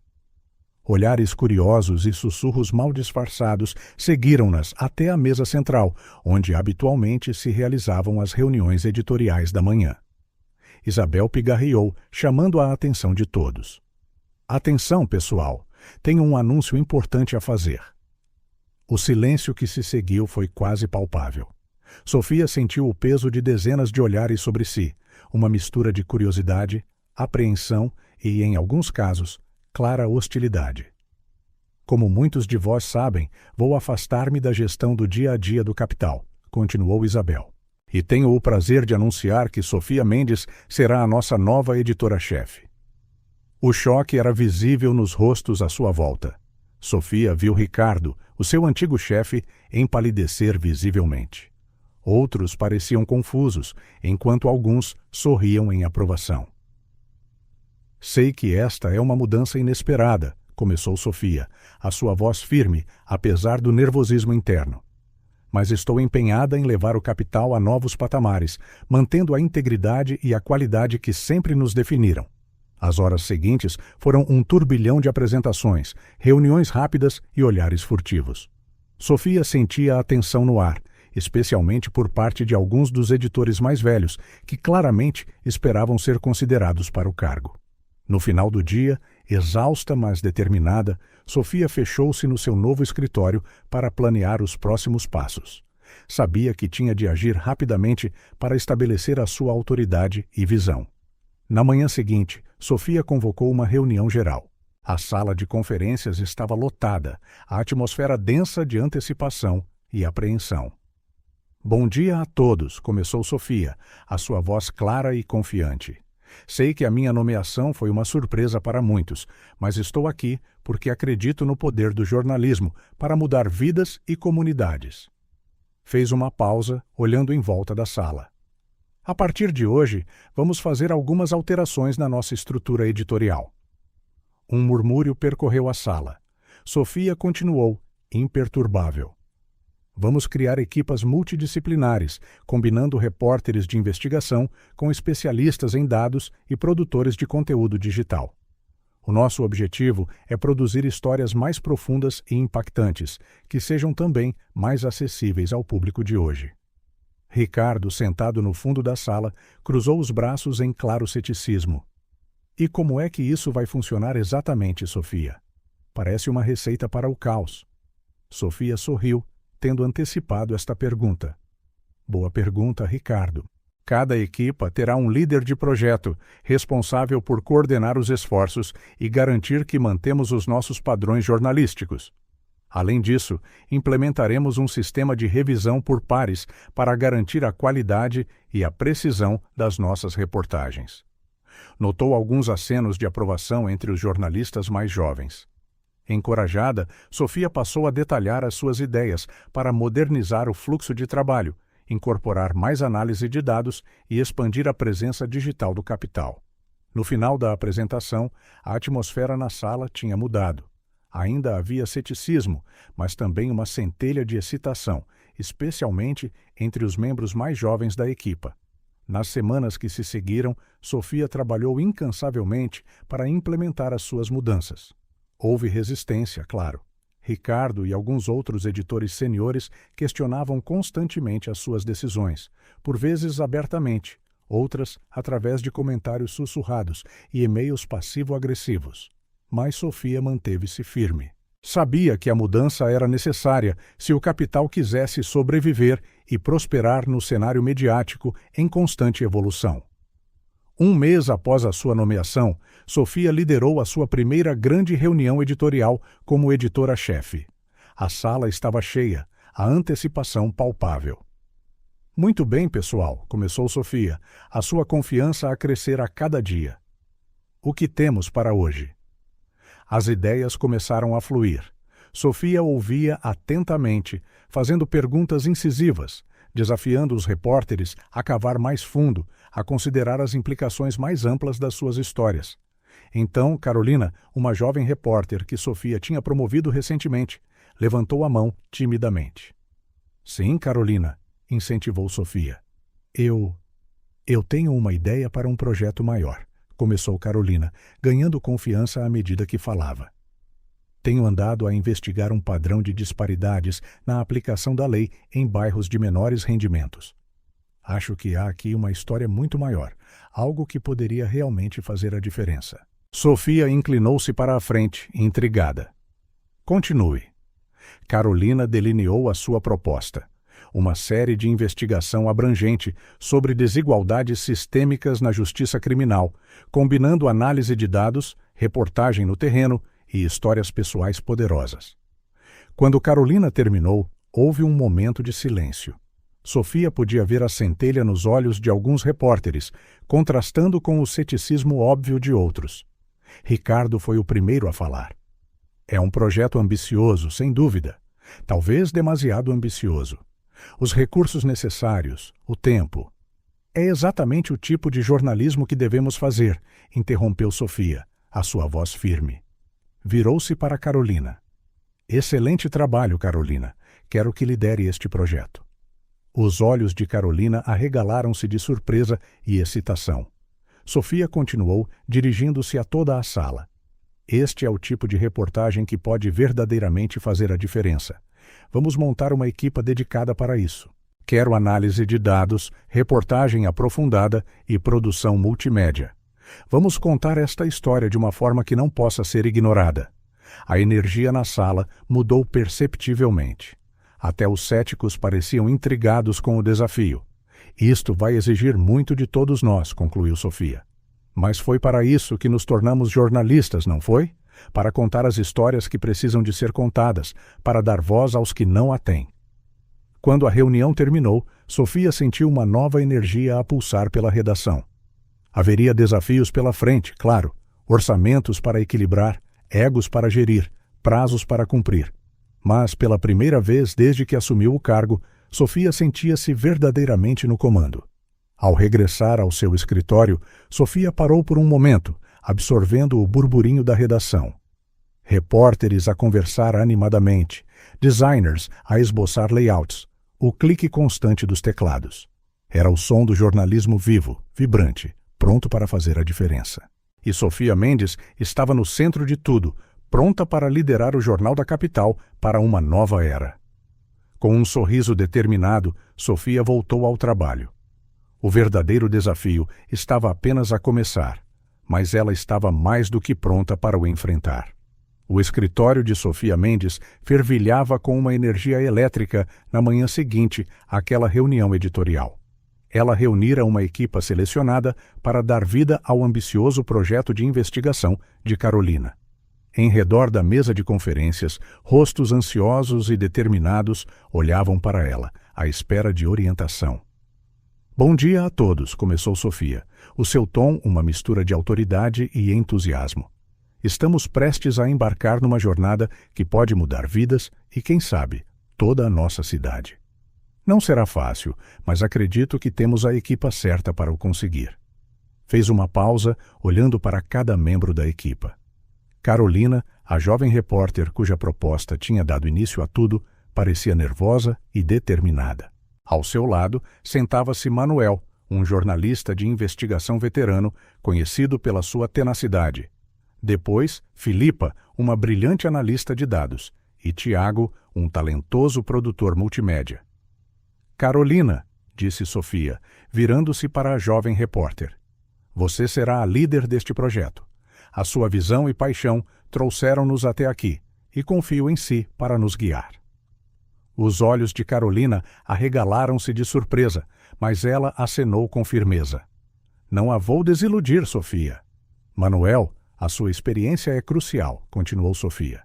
Olhares curiosos e sussurros mal disfarçados seguiram-nas até a mesa central, onde habitualmente se realizavam as reuniões editoriais da manhã. Isabel pigarreou, chamando a atenção de todos. Atenção, pessoal! Tenho um anúncio importante a fazer. O silêncio que se seguiu foi quase palpável. Sofia sentiu o peso de dezenas de olhares sobre si, uma mistura de curiosidade, apreensão e, em alguns casos, clara hostilidade. Como muitos de vós sabem, vou afastar-me da gestão do dia a dia do Capital, continuou Isabel. E tenho o prazer de anunciar que Sofia Mendes será a nossa nova editora-chefe. O choque era visível nos rostos à sua volta. Sofia viu Ricardo, o seu antigo chefe, empalidecer visivelmente. Outros pareciam confusos, enquanto alguns sorriam em aprovação. Sei que esta é uma mudança inesperada, começou Sofia, a sua voz firme, apesar do nervosismo interno. Mas estou empenhada em levar o Capital a novos patamares, mantendo a integridade e a qualidade que sempre nos definiram. As horas seguintes foram um turbilhão de apresentações, reuniões rápidas e olhares furtivos. Sofia sentia a tensão no ar, especialmente por parte de alguns dos editores mais velhos, que claramente esperavam ser considerados para o cargo. No final do dia, exausta mas determinada, Sofia fechou-se no seu novo escritório para planear os próximos passos. Sabia que tinha de agir rapidamente para estabelecer a sua autoridade e visão. Na manhã seguinte, Sofia convocou uma reunião geral. A sala de conferências estava lotada, a atmosfera densa de antecipação e apreensão. Bom dia a todos, começou Sofia, a sua voz clara e confiante. Sei que a minha nomeação foi uma surpresa para muitos, mas estou aqui porque acredito no poder do jornalismo para mudar vidas e comunidades. Fez uma pausa, olhando em volta da sala. A partir de hoje, vamos fazer algumas alterações na nossa estrutura editorial. Um murmúrio percorreu a sala. Sofia continuou, imperturbável. Vamos criar equipas multidisciplinares, combinando repórteres de investigação com especialistas em dados e produtores de conteúdo digital. O nosso objetivo é produzir histórias mais profundas e impactantes, que sejam também mais acessíveis ao público de hoje. Ricardo, sentado no fundo da sala, cruzou os braços em claro ceticismo. E como é que isso vai funcionar exatamente, Sofia? Parece uma receita para o caos. Sofia sorriu, tendo antecipado esta pergunta. Boa pergunta, Ricardo. Cada equipa terá um líder de projeto, responsável por coordenar os esforços e garantir que mantemos os nossos padrões jornalísticos. Além disso, implementaremos um sistema de revisão por pares para garantir a qualidade e a precisão das nossas reportagens. Notou alguns acenos de aprovação entre os jornalistas mais jovens. Encorajada, Sofia passou a detalhar as suas ideias para modernizar o fluxo de trabalho, incorporar mais análise de dados e expandir a presença digital do Capital. No final da apresentação, a atmosfera na sala tinha mudado. Ainda havia ceticismo, mas também uma centelha de excitação, especialmente entre os membros mais jovens da equipa. Nas semanas que se seguiram, Sofia trabalhou incansavelmente para implementar as suas mudanças. Houve resistência, claro. Ricardo e alguns outros editores seniores questionavam constantemente as suas decisões, por vezes abertamente, outras através de comentários sussurrados e e-mails passivo-agressivos. Mas Sofia manteve-se firme. Sabia que a mudança era necessária se o Capital quisesse sobreviver e prosperar no cenário mediático em constante evolução. Um mês após a sua nomeação, Sofia liderou a sua primeira grande reunião editorial como editora-chefe. A sala estava cheia, a antecipação palpável. Muito bem, pessoal, começou Sofia, a sua confiança a crescer a cada dia. O que temos para hoje? As ideias começaram a fluir. Sofia ouvia atentamente, fazendo perguntas incisivas, desafiando os repórteres a cavar mais fundo, a considerar as implicações mais amplas das suas histórias. Então, Carolina, uma jovem repórter que Sofia tinha promovido recentemente, levantou a mão timidamente. Sim, Carolina, incentivou Sofia. Eu tenho uma ideia para um projeto maior, começou Carolina, ganhando confiança à medida que falava. Tenho andado a investigar um padrão de disparidades na aplicação da lei em bairros de menores rendimentos. Acho que há aqui uma história muito maior, algo que poderia realmente fazer a diferença. Sofia inclinou-se para a frente, intrigada. Continue. Carolina delineou a sua proposta. Uma série de investigação abrangente sobre desigualdades sistêmicas na justiça criminal, combinando análise de dados, reportagem no terreno e histórias pessoais poderosas. Quando Carolina terminou, houve um momento de silêncio. Sofia podia ver a centelha nos olhos de alguns repórteres, contrastando com o ceticismo óbvio de outros. Ricardo foi o primeiro a falar. É um projeto ambicioso, sem dúvida. Talvez demasiado ambicioso. Os recursos necessários, o tempo. É exatamente o tipo de jornalismo que devemos fazer, interrompeu Sofia, a sua voz firme. Virou-se para Carolina. Excelente trabalho, Carolina. Quero que lidere este projeto. Os olhos de Carolina arregalaram-se de surpresa e excitação. Sofia continuou, dirigindo-se a toda a sala. Este é o tipo de reportagem que pode verdadeiramente fazer a diferença. Vamos montar uma equipa dedicada para isso. Quero análise de dados, reportagem aprofundada e produção multimédia. Vamos contar esta história de uma forma que não possa ser ignorada. A energia na sala mudou perceptivelmente. Até os céticos pareciam intrigados com o desafio. Isto vai exigir muito de todos nós, concluiu Sofia. Mas foi para isso que nos tornamos jornalistas, não foi? Para contar as histórias que precisam de ser contadas, para dar voz aos que não a têm. Quando a reunião terminou, Sofia sentiu uma nova energia a pulsar pela redação. Haveria desafios pela frente, claro, orçamentos para equilibrar, egos para gerir, prazos para cumprir. Mas, pela primeira vez desde que assumiu o cargo, Sofia sentia-se verdadeiramente no comando. Ao regressar ao seu escritório, Sofia parou por um momento, absorvendo o burburinho da redação. Repórteres a conversar animadamente, designers a esboçar layouts, o clique constante dos teclados. Era o som do jornalismo vivo, vibrante, pronto para fazer a diferença. E Sofia Mendes estava no centro de tudo, pronta para liderar o Jornal da Capital para uma nova era. Com um sorriso determinado, Sofia voltou ao trabalho. O verdadeiro desafio estava apenas a começar, mas ela estava mais do que pronta para o enfrentar. O escritório de Sofia Mendes fervilhava com uma energia elétrica na manhã seguinte àquela reunião editorial. Ela reunira uma equipa selecionada para dar vida ao ambicioso projeto de investigação de Carolina. Em redor da mesa de conferências, rostos ansiosos e determinados olhavam para ela, à espera de orientação. Bom dia a todos, começou Sofia, o seu tom uma mistura de autoridade e entusiasmo. Estamos prestes a embarcar numa jornada que pode mudar vidas e, quem sabe, toda a nossa cidade. Não será fácil, mas acredito que temos a equipa certa para o conseguir. Fez uma pausa, olhando para cada membro da equipa. Carolina, a jovem repórter cuja proposta tinha dado início a tudo, parecia nervosa e determinada. Ao seu lado, sentava-se Manuel, um jornalista de investigação veterano, conhecido pela sua tenacidade. Depois, Filipa, uma brilhante analista de dados, e Tiago, um talentoso produtor multimédia. Carolina, disse Sofia, virando-se para a jovem repórter. Você será a líder deste projeto. A sua visão e paixão trouxeram-nos até aqui, e confio em si para nos guiar. Os olhos de Carolina arregalaram-se de surpresa, mas ela acenou com firmeza. Não a vou desiludir, Sofia. Manuel, a sua experiência é crucial, continuou Sofia.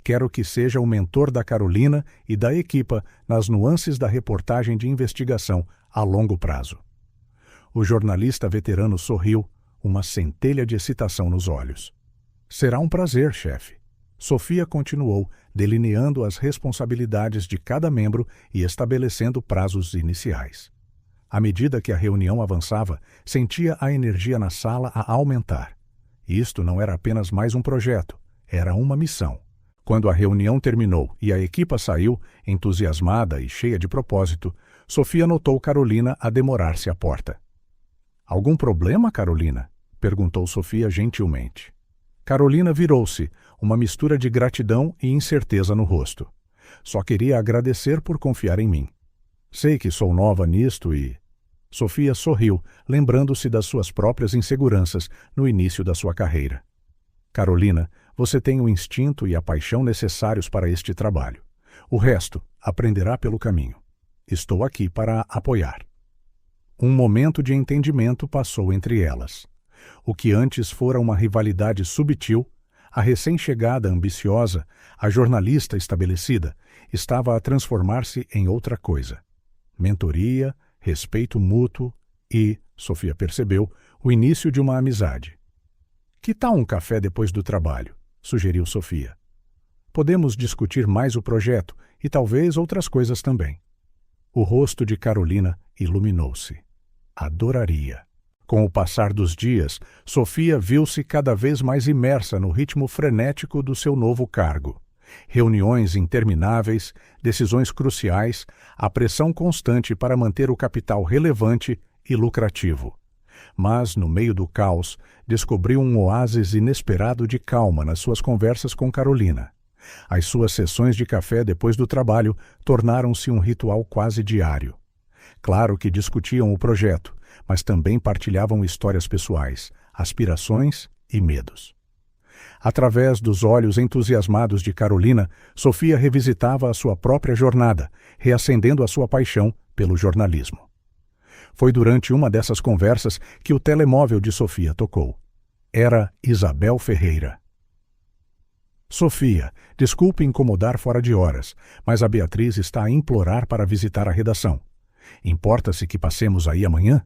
Quero que seja o mentor da Carolina e da equipa nas nuances da reportagem de investigação a longo prazo. O jornalista veterano sorriu, uma centelha de excitação nos olhos. Será um prazer, chefe. Sofia continuou, delineando as responsabilidades de cada membro e estabelecendo prazos iniciais. À medida que a reunião avançava, sentia a energia na sala a aumentar. Isto não era apenas mais um projeto, era uma missão. Quando a reunião terminou e a equipa saiu, entusiasmada e cheia de propósito, Sofia notou Carolina a demorar-se à porta. Algum problema, Carolina? Perguntou Sofia gentilmente. Carolina virou-se, uma mistura de gratidão e incerteza no rosto. Só queria agradecer por confiar em mim. Sei que sou nova nisto e... Sofia sorriu, lembrando-se das suas próprias inseguranças no início da sua carreira. Carolina, você tem o instinto e a paixão necessários para este trabalho. O resto aprenderá pelo caminho. Estou aqui para apoiar. Um momento de entendimento passou entre elas. O que antes fora uma rivalidade subtil, a recém-chegada ambiciosa, a jornalista estabelecida, estava a transformar-se em outra coisa. Mentoria, respeito mútuo e, Sofia percebeu, o início de uma amizade. Que tal um café depois do trabalho? Sugeriu Sofia. Podemos discutir mais o projeto e talvez outras coisas também. O rosto de Carolina iluminou-se. Adoraria. Com o passar dos dias, Sofia viu-se cada vez mais imersa no ritmo frenético do seu novo cargo. Reuniões intermináveis, decisões cruciais, a pressão constante para manter o capital relevante e lucrativo. Mas, no meio do caos, descobriu um oásis inesperado de calma nas suas conversas com Carolina. As suas sessões de café depois do trabalho tornaram-se um ritual quase diário. Claro que discutiam o projeto, mas também partilhavam histórias pessoais, aspirações e medos. Através dos olhos entusiasmados de Carolina, Sofia revisitava a sua própria jornada, reacendendo a sua paixão pelo jornalismo. Foi durante uma dessas conversas que o telemóvel de Sofia tocou. Era Isabel Ferreira. Sofia, desculpe incomodar fora de horas, mas a Beatriz está a implorar para visitar a redação. Importa-se que passemos aí amanhã?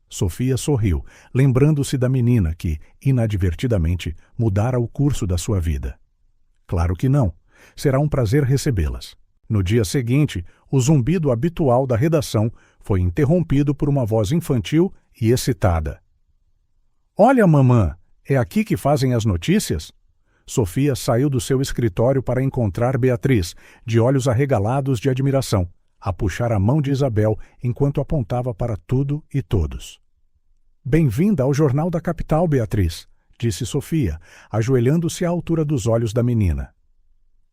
Sofia sorriu, lembrando-se da menina que, inadvertidamente, mudara o curso da sua vida. Claro que não. Será um prazer recebê-las. No dia seguinte, o zumbido habitual da redação foi interrompido por uma voz infantil e excitada. Olha, mamã, é aqui que fazem as notícias? Sofia saiu do seu escritório para encontrar Beatriz, de olhos arregalados de admiração, a puxar a mão de Isabel enquanto apontava para tudo e todos. Bem-vinda ao Jornal da Capital, Beatriz, disse Sofia, ajoelhando-se à altura dos olhos da menina.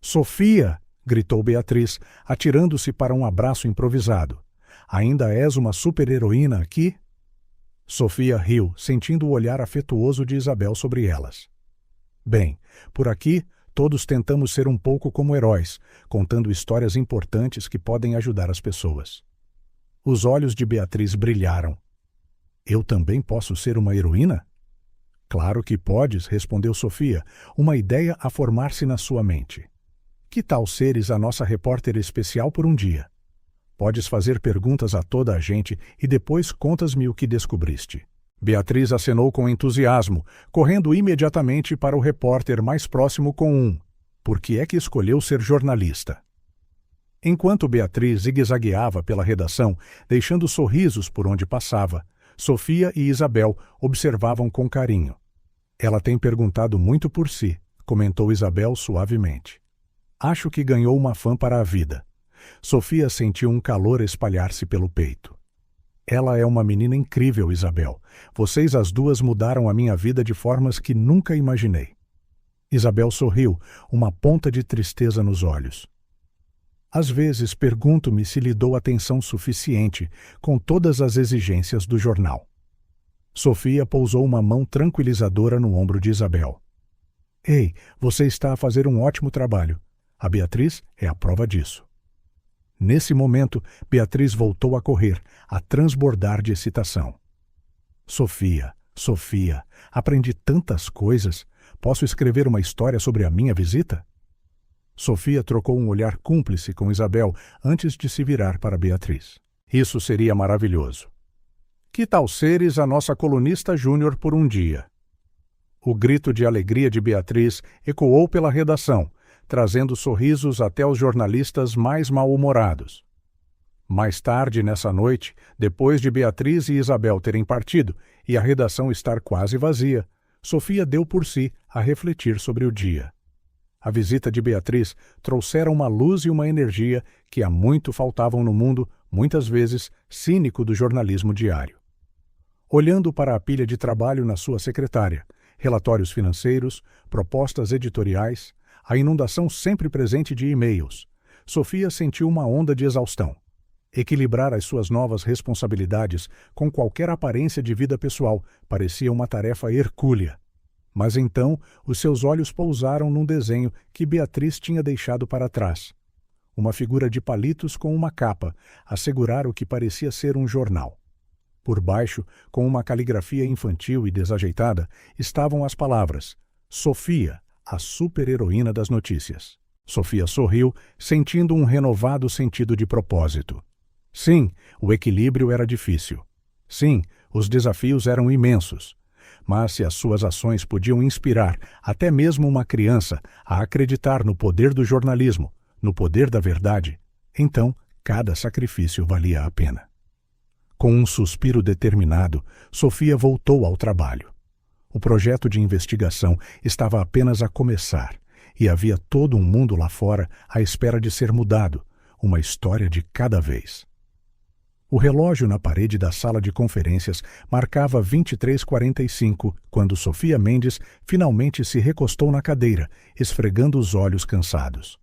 Sofia! Gritou Beatriz, atirando-se para um abraço improvisado. Ainda és uma super-heroína aqui? Sofia riu, sentindo o olhar afetuoso de Isabel sobre elas. Bem, por aqui todos tentamos ser um pouco como heróis, contando histórias importantes que podem ajudar as pessoas. Os olhos de Beatriz brilharam. Eu também posso ser uma heroína? Claro que podes, respondeu Sofia, uma ideia a formar-se na sua mente. Que tal seres a nossa repórter especial por um dia? Podes fazer perguntas a toda a gente e depois contas-me o que descobriste. Beatriz acenou com entusiasmo, correndo imediatamente para o repórter mais próximo com por que é que escolheu ser jornalista? Enquanto Beatriz zigue-zagueava pela redação, deixando sorrisos por onde passava, Sofia e Isabel observavam com carinho. Ela tem perguntado muito por si, comentou Isabel suavemente. Acho que ganhou uma fã para a vida. Sofia sentiu um calor espalhar-se pelo peito. Ela é uma menina incrível, Isabel. Vocês as duas mudaram a minha vida de formas que nunca imaginei. Isabel sorriu, uma ponta de tristeza nos olhos. Às vezes pergunto-me se lhe dou atenção suficiente com todas as exigências do jornal. Sofia pousou uma mão tranquilizadora no ombro de Isabel. Ei, você está a fazer um ótimo trabalho. A Beatriz é a prova disso. Nesse momento, Beatriz voltou a correr, a transbordar de excitação. Sofia, Sofia, aprendi tantas coisas. Posso escrever uma história sobre a minha visita? Sofia trocou um olhar cúmplice com Isabel antes de se virar para Beatriz. Isso seria maravilhoso. Que tal seres a nossa colunista júnior por um dia? O grito de alegria de Beatriz ecoou pela redação, trazendo sorrisos até os jornalistas mais mal-humorados. Mais tarde nessa noite, depois de Beatriz e Isabel terem partido e a redação estar quase vazia, Sofia deu por si a refletir sobre o dia. A visita de Beatriz trouxera uma luz e uma energia que há muito faltavam no mundo, muitas vezes cínico do jornalismo diário. Olhando para a pilha de trabalho na sua secretária, relatórios financeiros, propostas editoriais, a inundação sempre presente de e-mails, Sofia sentiu uma onda de exaustão. Equilibrar as suas novas responsabilidades com qualquer aparência de vida pessoal parecia uma tarefa hercúlea. Mas então os seus olhos pousaram num desenho que Beatriz tinha deixado para trás. Uma figura de palitos com uma capa, a segurar o que parecia ser um jornal. Por baixo, com uma caligrafia infantil e desajeitada, estavam as palavras: Sofia, a super-heroína das notícias. Sofia sorriu, sentindo um renovado sentido de propósito. Sim, o equilíbrio era difícil. Sim, os desafios eram imensos. Mas se as suas ações podiam inspirar até mesmo uma criança a acreditar no poder do jornalismo, no poder da verdade, então cada sacrifício valia a pena. Com um suspiro determinado, Sofia voltou ao trabalho. O projeto de investigação estava apenas a começar, e havia todo um mundo lá fora à espera de ser mudado, uma história de cada vez. O relógio na parede da sala de conferências marcava 23h45 quando Sofia Mendes finalmente se recostou na cadeira, esfregando os olhos cansados.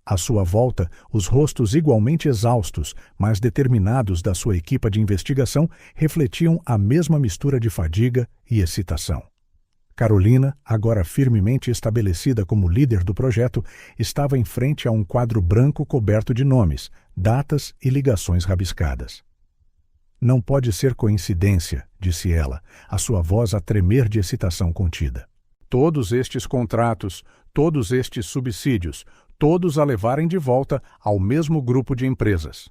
À sua volta, os rostos igualmente exaustos, mas determinados da sua equipa de investigação refletiam a mesma mistura de fadiga e excitação. Carolina, agora firmemente estabelecida como líder do projeto, estava em frente a um quadro branco coberto de nomes, datas e ligações rabiscadas. Não pode ser coincidência, disse ela, a sua voz a tremer de excitação contida. Todos estes contratos, todos estes subsídios, todos a levarem de volta ao mesmo grupo de empresas.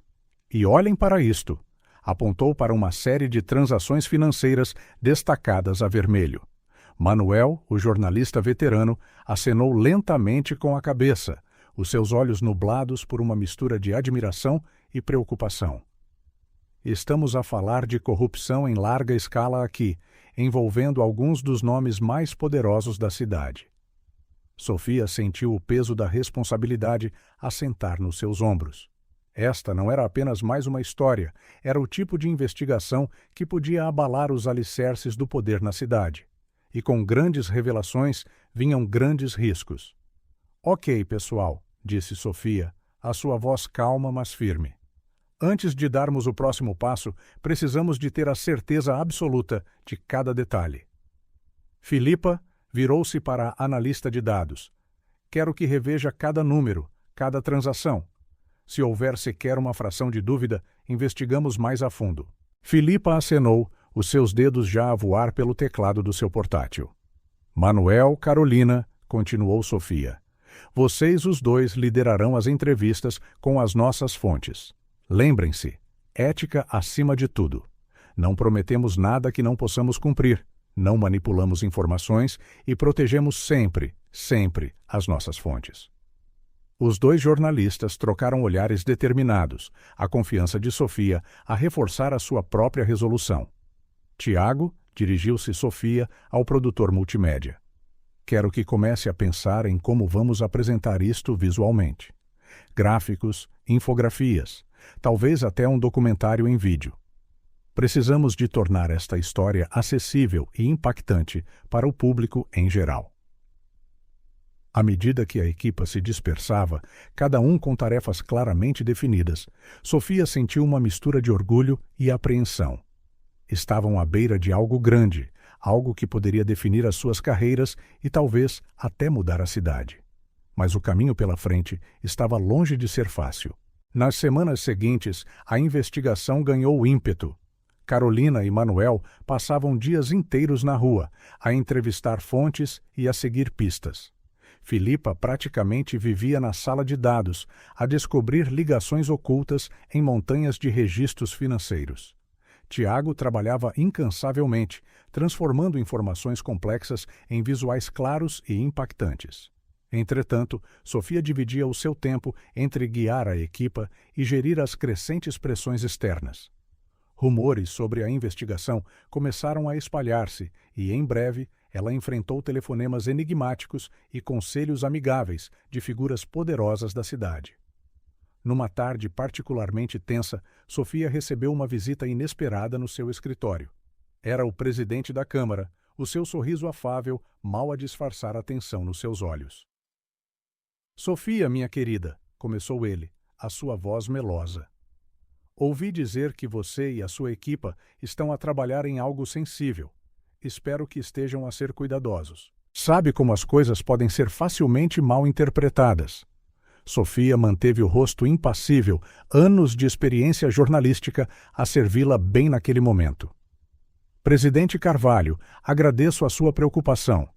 E olhem para isto. Apontou para uma série de transações financeiras destacadas a vermelho. Manuel, o jornalista veterano, acenou lentamente com a cabeça, os seus olhos nublados por uma mistura de admiração e preocupação. Estamos a falar de corrupção em larga escala aqui, envolvendo alguns dos nomes mais poderosos da cidade. Sofia sentiu o peso da responsabilidade assentar nos seus ombros. Esta não era apenas mais uma história, era o tipo de investigação que podia abalar os alicerces do poder na cidade. E com grandes revelações vinham grandes riscos. Ok, pessoal, disse Sofia, a sua voz calma, mas firme. Antes de darmos o próximo passo, precisamos de ter a certeza absoluta de cada detalhe. Filipa virou-se para a analista de dados. Quero que reveja cada número, cada transação. Se houver sequer uma fração de dúvida, investigamos mais a fundo. Filipa acenou, os seus dedos já a voar pelo teclado do seu portátil. Manuel, Carolina, continuou Sofia. Vocês os dois liderarão as entrevistas com as nossas fontes. Lembrem-se, ética acima de tudo. Não prometemos nada que não possamos cumprir, não manipulamos informações e protegemos sempre, sempre as nossas fontes. Os dois jornalistas trocaram olhares determinados, a confiança de Sofia a reforçar a sua própria resolução. Tiago, dirigiu-se Sofia ao produtor multimédia. Quero que comece a pensar em como vamos apresentar isto visualmente. Gráficos, infografias, talvez até um documentário em vídeo. Precisamos de tornar esta história acessível e impactante para o público em geral. À medida que a equipa se dispersava, cada um com tarefas claramente definidas, Sofia sentiu uma mistura de orgulho e apreensão. Estavam à beira de algo grande, algo que poderia definir as suas carreiras e talvez até mudar a cidade. Mas o caminho pela frente estava longe de ser fácil. Nas semanas seguintes, a investigação ganhou ímpeto. Carolina e Manuel passavam dias inteiros na rua, a entrevistar fontes e a seguir pistas. Filipa praticamente vivia na sala de dados, a descobrir ligações ocultas em montanhas de registros financeiros. Tiago trabalhava incansavelmente, transformando informações complexas em visuais claros e impactantes. Entretanto, Sofia dividia o seu tempo entre guiar a equipa e gerir as crescentes pressões externas. Rumores sobre a investigação começaram a espalhar-se e, em breve, ela enfrentou telefonemas enigmáticos e conselhos amigáveis de figuras poderosas da cidade. Numa tarde particularmente tensa, Sofia recebeu uma visita inesperada no seu escritório. Era o presidente da Câmara, o seu sorriso afável mal a disfarçar a tensão nos seus olhos. "Sofia, minha querida", começou ele, a sua voz melosa. "Ouvi dizer que você e a sua equipa estão a trabalhar em algo sensível. Espero que estejam a ser cuidadosos. Sabe como as coisas podem ser facilmente mal interpretadas." Sofia manteve o rosto impassível, anos de experiência jornalística a servi-la bem naquele momento. "Presidente Carvalho, agradeço a sua preocupação.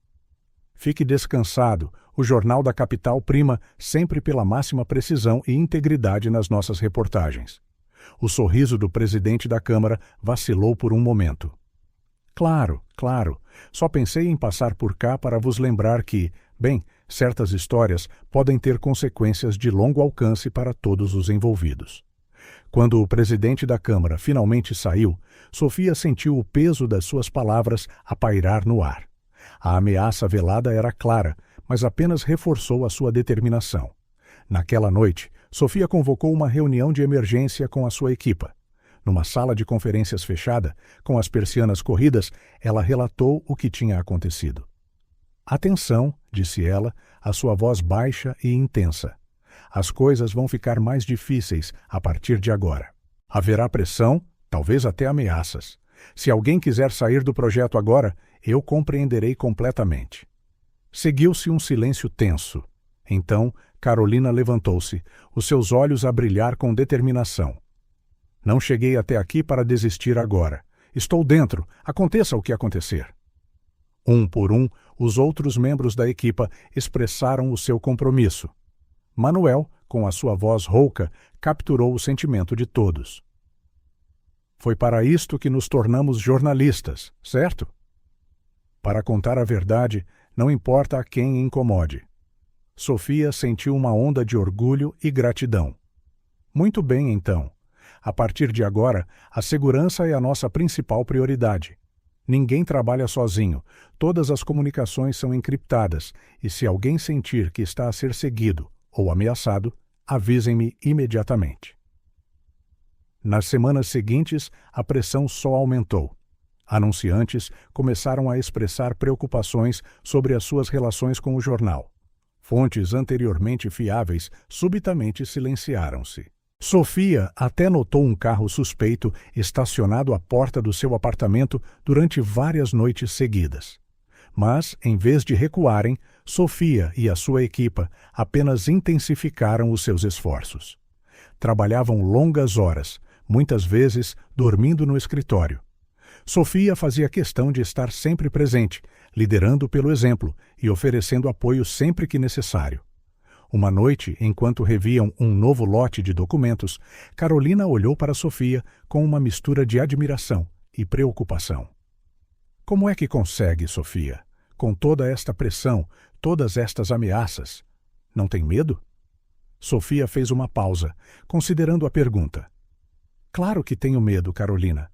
Fique descansado, o Jornal da Capital prima sempre pela máxima precisão e integridade nas nossas reportagens." O sorriso do presidente da Câmara vacilou por um momento. "Claro, claro. Só pensei em passar por cá para vos lembrar que, bem, certas histórias podem ter consequências de longo alcance para todos os envolvidos." Quando o presidente da Câmara finalmente saiu, Sofia sentiu o peso das suas palavras a pairar no ar. A ameaça velada era clara, mas apenas reforçou a sua determinação. Naquela noite, Sofia convocou uma reunião de emergência com a sua equipa. Numa sala de conferências fechada, com as persianas corridas, ela relatou o que tinha acontecido. "Atenção", disse ela, a sua voz baixa e intensa. "As coisas vão ficar mais difíceis a partir de agora. Haverá pressão, talvez até ameaças. Se alguém quiser sair do projeto agora, eu compreenderei completamente." Seguiu-se um silêncio tenso. Então, Carolina levantou-se, os seus olhos a brilhar com determinação. "Não cheguei até aqui para desistir agora. Estou dentro, aconteça o que acontecer." Um por um, os outros membros da equipa expressaram o seu compromisso. Manuel, com a sua voz rouca, capturou o sentimento de todos. "Foi para isto que nos tornamos jornalistas, certo? Para contar a verdade, não importa a quem incomode." Sofia sentiu uma onda de orgulho e gratidão. "Muito bem, então. A partir de agora, a segurança é a nossa principal prioridade. Ninguém trabalha sozinho, todas as comunicações são encriptadas, e se alguém sentir que está a ser seguido ou ameaçado, avisem-me imediatamente." Nas semanas seguintes, a pressão só aumentou. Anunciantes começaram a expressar preocupações sobre as suas relações com o jornal. Fontes anteriormente fiáveis subitamente silenciaram-se. Sofia até notou um carro suspeito estacionado à porta do seu apartamento durante várias noites seguidas. Mas, em vez de recuarem, Sofia e a sua equipa apenas intensificaram os seus esforços. Trabalhavam longas horas, muitas vezes dormindo no escritório. Sofia fazia questão de estar sempre presente, liderando pelo exemplo e oferecendo apoio sempre que necessário. Uma noite, enquanto reviam um novo lote de documentos, Carolina olhou para Sofia com uma mistura de admiração e preocupação. "Como é que consegue, Sofia? Com toda esta pressão, todas estas ameaças? Não tem medo?" Sofia fez uma pausa, considerando a pergunta. "Claro que tenho medo, Carolina.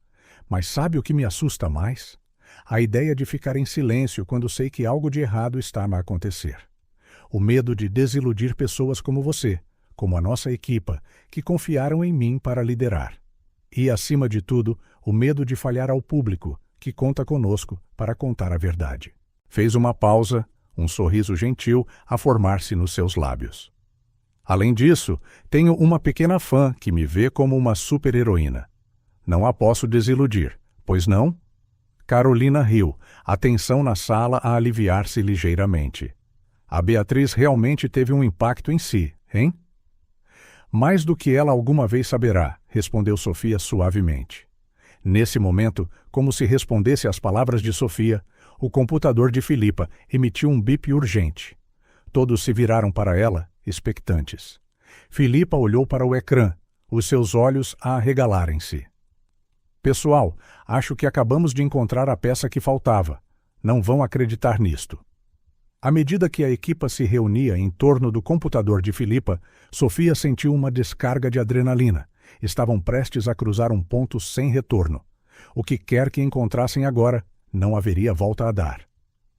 Mas sabe o que me assusta mais? A ideia de ficar em silêncio quando sei que algo de errado está a acontecer. O medo de desiludir pessoas como você, como a nossa equipa, que confiaram em mim para liderar. E, acima de tudo, o medo de falhar ao público, que conta conosco para contar a verdade." Fez uma pausa, um sorriso gentil a formar-se nos seus lábios. "Além disso, tenho uma pequena fã que me vê como uma super-heroína. Não a posso desiludir, pois não?" Carolina riu, a tensão na sala a aliviar-se ligeiramente. "A Beatriz realmente teve um impacto em si, hein?" "Mais do que ela alguma vez saberá", respondeu Sofia suavemente. Nesse momento, como se respondesse às palavras de Sofia, o computador de Filipa emitiu um bip urgente. Todos se viraram para ela, expectantes. Filipa olhou para o ecrã, os seus olhos a arregalarem-se. Pessoal, acho que acabamos de encontrar a peça que faltava. Não vão acreditar nisto. À medida que a equipa se reunia em torno do computador de Filipa, Sofia sentiu uma descarga de adrenalina. Estavam prestes a cruzar um ponto sem retorno. O que quer que encontrassem agora, não haveria volta a dar.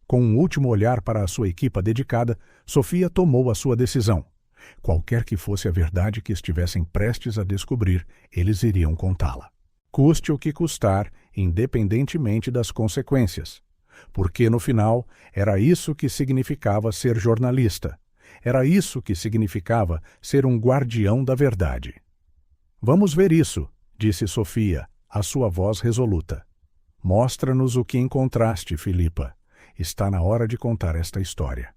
Com um último olhar para a sua equipa dedicada, Sofia tomou a sua decisão. Qualquer que fosse a verdade que estivessem prestes a descobrir, eles iriam contá-la. Custe o que custar, independentemente das consequências. Porque, no final, era isso que significava ser jornalista. Era isso que significava ser um guardião da verdade. Vamos ver isso, disse Sofia, a sua voz resoluta. Mostra-nos o que encontraste, Filipa. Está na hora de contar esta história.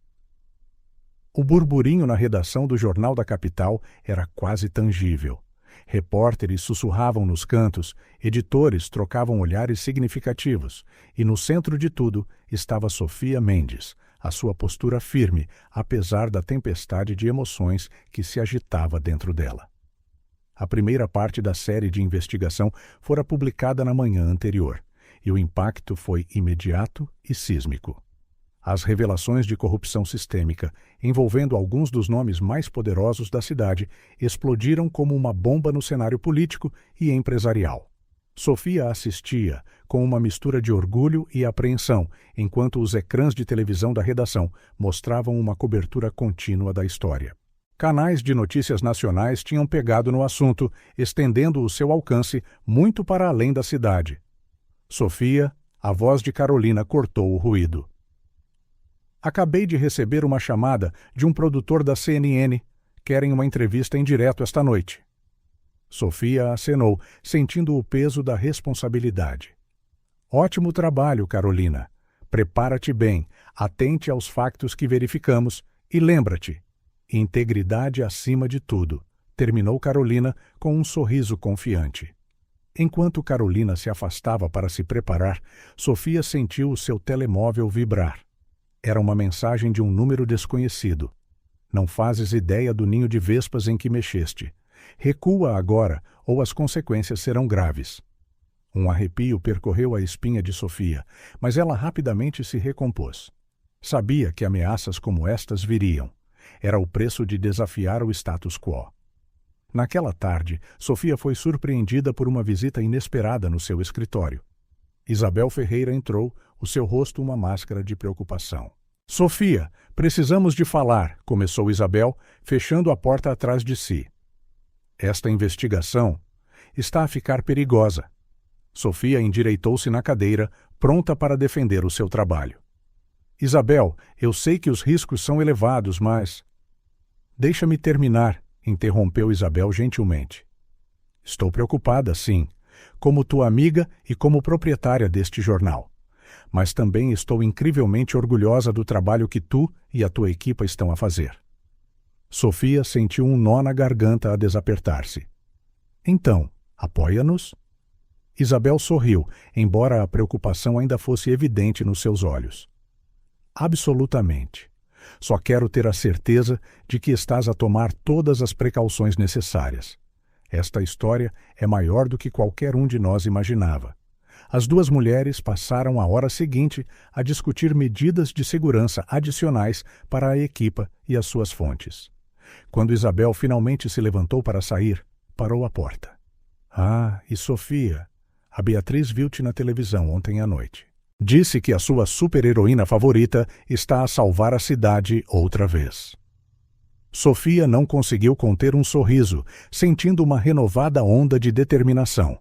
O burburinho na redação do Jornal da Capital era quase tangível. Repórteres sussurravam nos cantos, editores trocavam olhares significativos, e no centro de tudo estava Sofia Mendes, a sua postura firme, apesar da tempestade de emoções que se agitava dentro dela. A primeira parte da série de investigação fora publicada na manhã anterior, e o impacto foi imediato e sísmico. As revelações de corrupção sistêmica, envolvendo alguns dos nomes mais poderosos da cidade, explodiram como uma bomba no cenário político e empresarial. Sofia assistia, com uma mistura de orgulho e apreensão, enquanto os ecrãs de televisão da redação mostravam uma cobertura contínua da história. Canais de notícias nacionais tinham pegado no assunto, estendendo o seu alcance muito para além da cidade. Sofia, a voz de Carolina cortou o ruído. Acabei de receber uma chamada de um produtor da CNN. Querem uma entrevista em direto esta noite. Sofia acenou, sentindo o peso da responsabilidade. Ótimo trabalho, Carolina. Prepara-te bem, atente aos factos que verificamos e lembra-te, integridade acima de tudo, terminou Carolina com um sorriso confiante. Enquanto Carolina se afastava para se preparar, Sofia sentiu o seu telemóvel vibrar. Era uma mensagem de um número desconhecido. Não fazes ideia do ninho de vespas em que mexeste. Recua agora, ou as consequências serão graves. Um arrepio percorreu a espinha de Sofia, mas ela rapidamente se recompôs. Sabia que ameaças como estas viriam. Era o preço de desafiar o status quo. Naquela tarde, Sofia foi surpreendida por uma visita inesperada no seu escritório. Isabel Ferreira entrou, o seu rosto uma máscara de preocupação. Sofia, precisamos de falar, começou Isabel, fechando a porta atrás de si. Esta investigação está a ficar perigosa. Sofia endireitou-se na cadeira, pronta para defender o seu trabalho. Isabel, eu sei que os riscos são elevados, mas... Deixa-me terminar, interrompeu Isabel gentilmente. Estou preocupada, sim, como tua amiga e como proprietária deste jornal. Mas também estou incrivelmente orgulhosa do trabalho que tu e a tua equipa estão a fazer. Sofia sentiu um nó na garganta a desapertar-se. Então, apoia-nos? Isabel sorriu, embora a preocupação ainda fosse evidente nos seus olhos. Absolutamente. Só quero ter a certeza de que estás a tomar todas as precauções necessárias. Esta história é maior do que qualquer um de nós imaginava. As duas mulheres passaram a hora seguinte a discutir medidas de segurança adicionais para a equipa e as suas fontes. Quando Isabel finalmente se levantou para sair, parou à porta. Ah, e Sofia? A Beatriz viu-te na televisão ontem à noite. Disse que a sua super-heroína favorita está a salvar a cidade outra vez. Sofia não conseguiu conter um sorriso, sentindo uma renovada onda de determinação.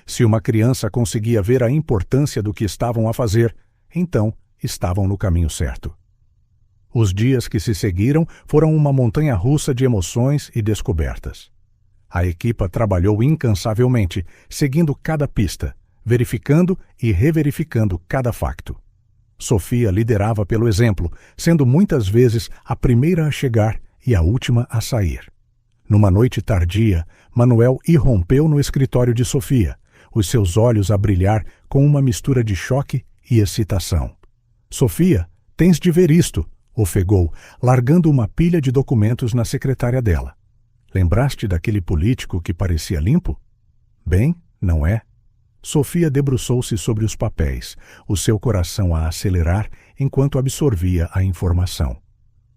Se uma criança conseguia ver a importância do que estavam a fazer, então estavam no caminho certo. Os dias que se seguiram foram uma montanha-russa de emoções e descobertas. A equipa trabalhou incansavelmente, seguindo cada pista, verificando e reverificando cada facto. Sofia liderava pelo exemplo, sendo muitas vezes a primeira a chegar e a última a sair. Numa noite tardia, Manuel irrompeu no escritório de Sofia, os seus olhos a brilhar com uma mistura de choque e excitação. Sofia, tens de ver isto, ofegou, largando uma pilha de documentos na secretária dela. Lembraste daquele político que parecia limpo? Bem, não é? Sofia debruçou-se sobre os papéis, o seu coração a acelerar enquanto absorvia a informação.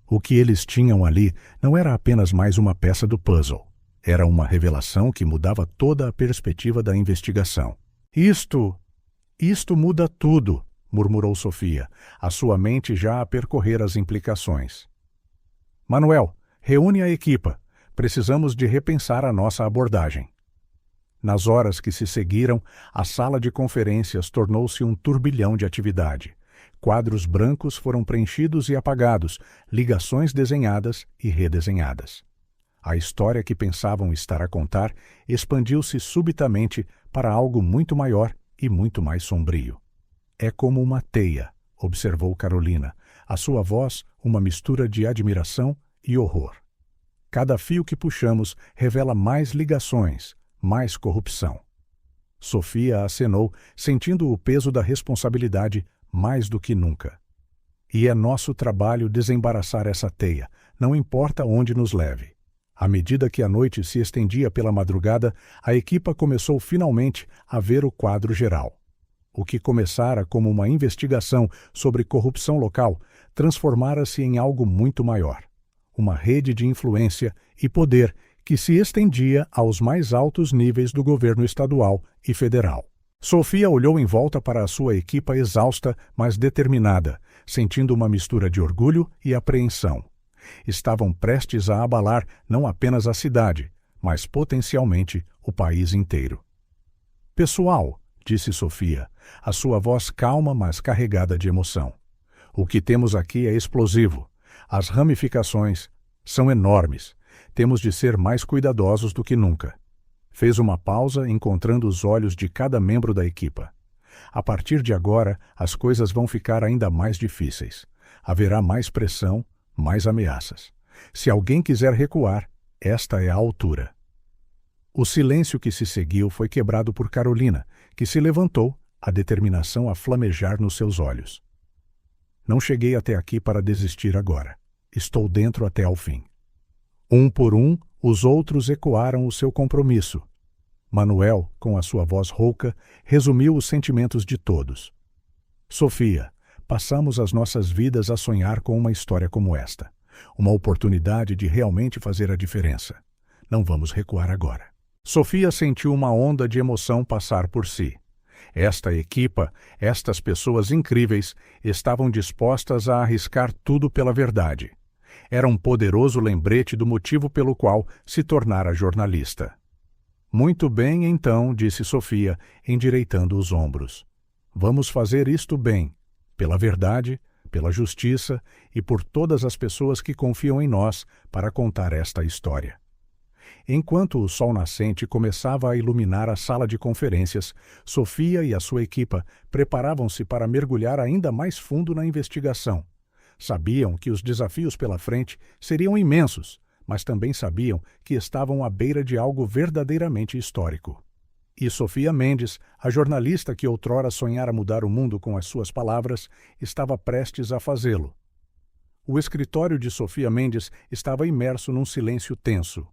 O que eles tinham ali não era apenas mais uma peça do puzzle. Era uma revelação que mudava toda a perspectiva da investigação. Isto muda tudo, murmurou Sofia, a sua mente já a percorrer as implicações. Manuel, reúne a equipa. Precisamos de repensar a nossa abordagem. Nas horas que se seguiram, a sala de conferências tornou-se um turbilhão de atividade. Quadros brancos foram preenchidos e apagados, ligações desenhadas e redesenhadas. A história que pensavam estar a contar expandiu-se subitamente para algo muito maior e muito mais sombrio. É como uma teia, observou Carolina, a sua voz uma mistura de admiração e horror. Cada fio que puxamos revela mais ligações, mais corrupção. Sofia acenou, sentindo o peso da responsabilidade mais do que nunca. E é nosso trabalho desembaraçar essa teia, não importa onde nos leve. À medida que a noite se estendia pela madrugada, a equipa começou finalmente a ver o quadro geral. O que começara como uma investigação sobre corrupção local transformara-se em algo muito maior. Uma rede de influência e poder que se estendia aos mais altos níveis do governo estadual e federal. Sofia olhou em volta para a sua equipa exausta, mas determinada, sentindo uma mistura de orgulho e apreensão. Estavam prestes a abalar não apenas a cidade, mas potencialmente o país inteiro. Pessoal, disse Sofia, a sua voz calma, mas carregada de emoção. O que temos aqui é explosivo. As ramificações são enormes. Temos de ser mais cuidadosos do que nunca. Fez uma pausa, encontrando os olhos de cada membro da equipa. A partir de agora, as coisas vão ficar ainda mais difíceis. Haverá mais pressão, mais ameaças. Se alguém quiser recuar, esta é a altura. O silêncio que se seguiu foi quebrado por Carolina, que se levantou, a determinação a flamejar nos seus olhos. Não cheguei até aqui para desistir agora. Estou dentro até ao fim. Um por um, os outros ecoaram o seu compromisso. Manuel, com a sua voz rouca, resumiu os sentimentos de todos. Sofia, passamos as nossas vidas a sonhar com uma história como esta. Uma oportunidade de realmente fazer a diferença. Não vamos recuar agora. Sofia sentiu uma onda de emoção passar por si. Esta equipa, estas pessoas incríveis, estavam dispostas a arriscar tudo pela verdade. Era um poderoso lembrete do motivo pelo qual se tornara jornalista. Muito bem, então, disse Sofia, endireitando os ombros. Vamos fazer isto bem, pela verdade, pela justiça e por todas as pessoas que confiam em nós para contar esta história. Enquanto o sol nascente começava a iluminar a sala de conferências, Sofia e a sua equipa preparavam-se para mergulhar ainda mais fundo na investigação. Sabiam que os desafios pela frente seriam imensos, mas também sabiam que estavam à beira de algo verdadeiramente histórico. E Sofia Mendes, a jornalista que outrora sonhara mudar o mundo com as suas palavras, estava prestes a fazê-lo. O escritório de Sofia Mendes estava imerso num silêncio tenso.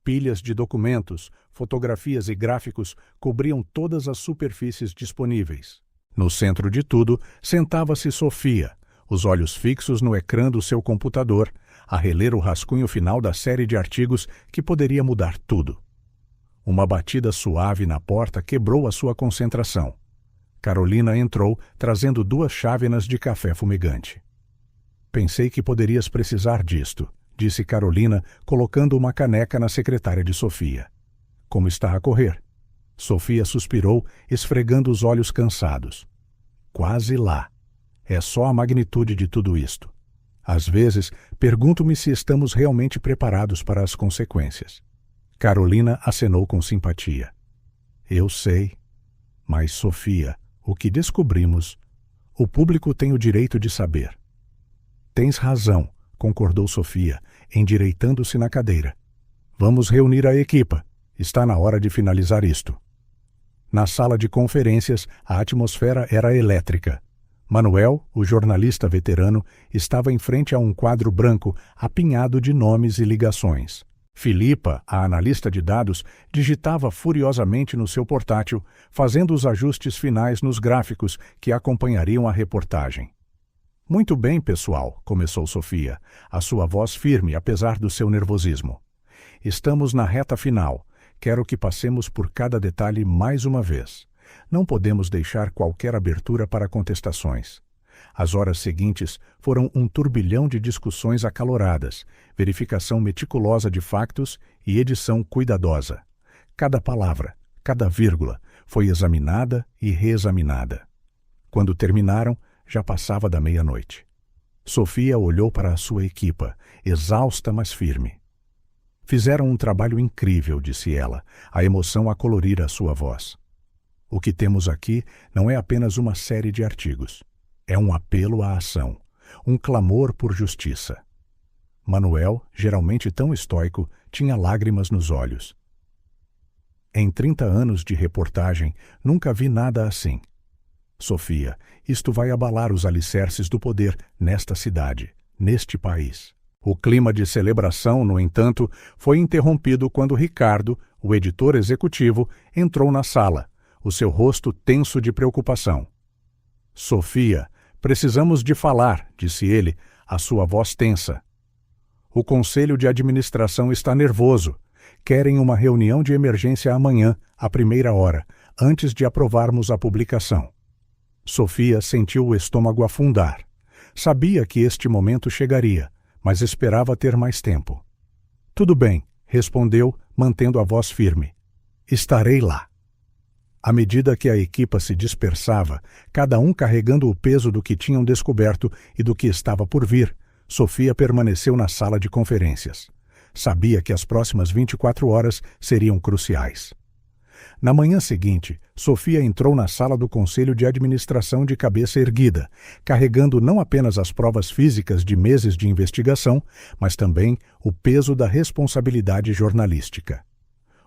Pilhas de documentos, fotografias e gráficos cobriam todas as superfícies disponíveis. No centro de tudo, sentava-se Sofia, os olhos fixos no ecrã do seu computador, a reler o rascunho final da série de artigos que poderia mudar tudo. Uma batida suave na porta quebrou a sua concentração. Carolina entrou, trazendo 2 chávenas de café fumegante. Pensei que poderias precisar disto, disse Carolina, colocando uma caneca na secretária de Sofia. Como está a correr? Sofia suspirou, esfregando os olhos cansados. Quase lá. É só a magnitude de tudo isto. Às vezes, pergunto-me se estamos realmente preparados para as consequências. Carolina acenou com simpatia. Eu sei. Mas, Sofia, o que descobrimos, o público tem o direito de saber. Tens razão, concordou Sofia, endireitando-se na cadeira. Vamos reunir a equipa. Está na hora de finalizar isto. Na sala de conferências, a atmosfera era elétrica. Manuel, o jornalista veterano, estava em frente a um quadro branco apinhado de nomes e ligações. Filipa, a analista de dados, digitava furiosamente no seu portátil, fazendo os ajustes finais nos gráficos que acompanhariam a reportagem. "Muito bem, pessoal", começou Sofia, a sua voz firme apesar do seu nervosismo. "Estamos na reta final. Quero que passemos por cada detalhe mais uma vez. Não podemos deixar qualquer abertura para contestações." As horas seguintes foram um turbilhão de discussões acaloradas, verificação meticulosa de factos e edição cuidadosa. Cada palavra, cada vírgula, foi examinada e reexaminada. Quando terminaram, já passava da meia-noite. Sofia olhou para a sua equipa, exausta mas firme. "Fizeram um trabalho incrível", disse ela, a emoção a colorir a sua voz. "O que temos aqui não é apenas uma série de artigos. É um apelo à ação, um clamor por justiça." Manuel, geralmente tão estoico, tinha lágrimas nos olhos. "Em 30 anos de reportagem, nunca vi nada assim. Sofia, isto vai abalar os alicerces do poder nesta cidade, neste país." O clima de celebração, no entanto, foi interrompido quando Ricardo, o editor executivo, entrou na sala, o seu rosto tenso de preocupação. "Sofia, precisamos de falar", disse ele, a sua voz tensa. "O conselho de administração está nervoso. Querem uma reunião de emergência amanhã, à primeira hora, antes de aprovarmos a publicação." Sofia sentiu o estômago afundar. Sabia que este momento chegaria, mas esperava ter mais tempo. "Tudo bem", respondeu, mantendo a voz firme. "Estarei lá." À medida que a equipa se dispersava, cada um carregando o peso do que tinham descoberto e do que estava por vir, Sofia permaneceu na sala de conferências. Sabia que as próximas 24 horas seriam cruciais. Na manhã seguinte, Sofia entrou na sala do Conselho de Administração de cabeça erguida, carregando não apenas as provas físicas de meses de investigação, mas também o peso da responsabilidade jornalística.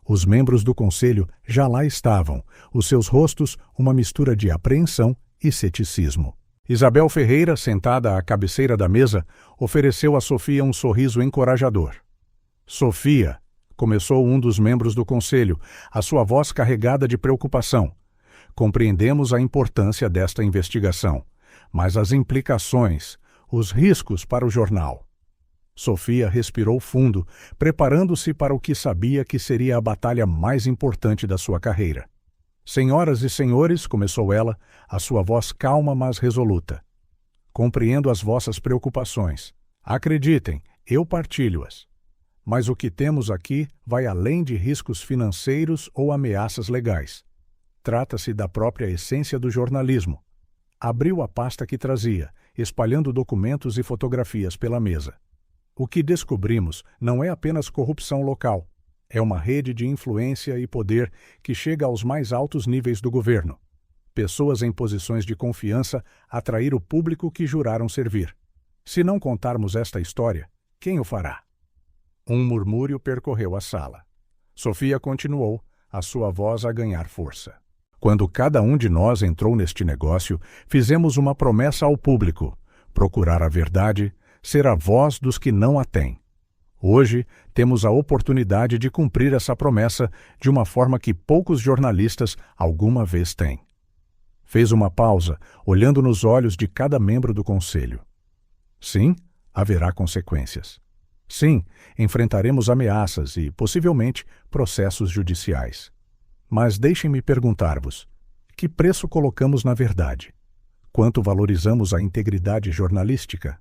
Os membros do conselho já lá estavam, os seus rostos uma mistura de apreensão e ceticismo. Isabel Ferreira, sentada à cabeceira da mesa, ofereceu a Sofia um sorriso encorajador. "Sofia", começou um dos membros do conselho, a sua voz carregada de preocupação. "Compreendemos a importância desta investigação, mas as implicações, os riscos para o jornal." Sofia respirou fundo, preparando-se para o que sabia que seria a batalha mais importante da sua carreira. "Senhoras e senhores", começou ela, a sua voz calma mas resoluta. "Compreendo as vossas preocupações. Acreditem, eu partilho-as. Mas o que temos aqui vai além de riscos financeiros ou ameaças legais. Trata-se da própria essência do jornalismo." Abriu a pasta que trazia, espalhando documentos e fotografias pela mesa. "O que descobrimos não é apenas corrupção local. É uma rede de influência e poder que chega aos mais altos níveis do governo. Pessoas em posições de confiança atrair o público que juraram servir. Se não contarmos esta história, quem o fará?" Um murmúrio percorreu a sala. Sofia continuou, a sua voz a ganhar força. "Quando cada um de nós entrou neste negócio, fizemos uma promessa ao público: procurar a verdade, ser a voz dos que não a têm. Hoje, temos a oportunidade de cumprir essa promessa de uma forma que poucos jornalistas alguma vez têm." Fez uma pausa, olhando nos olhos de cada membro do conselho. "Sim, haverá consequências. Sim, enfrentaremos ameaças e, possivelmente, processos judiciais. Mas deixem-me perguntar-vos: que preço colocamos na verdade? Quanto valorizamos a integridade jornalística?"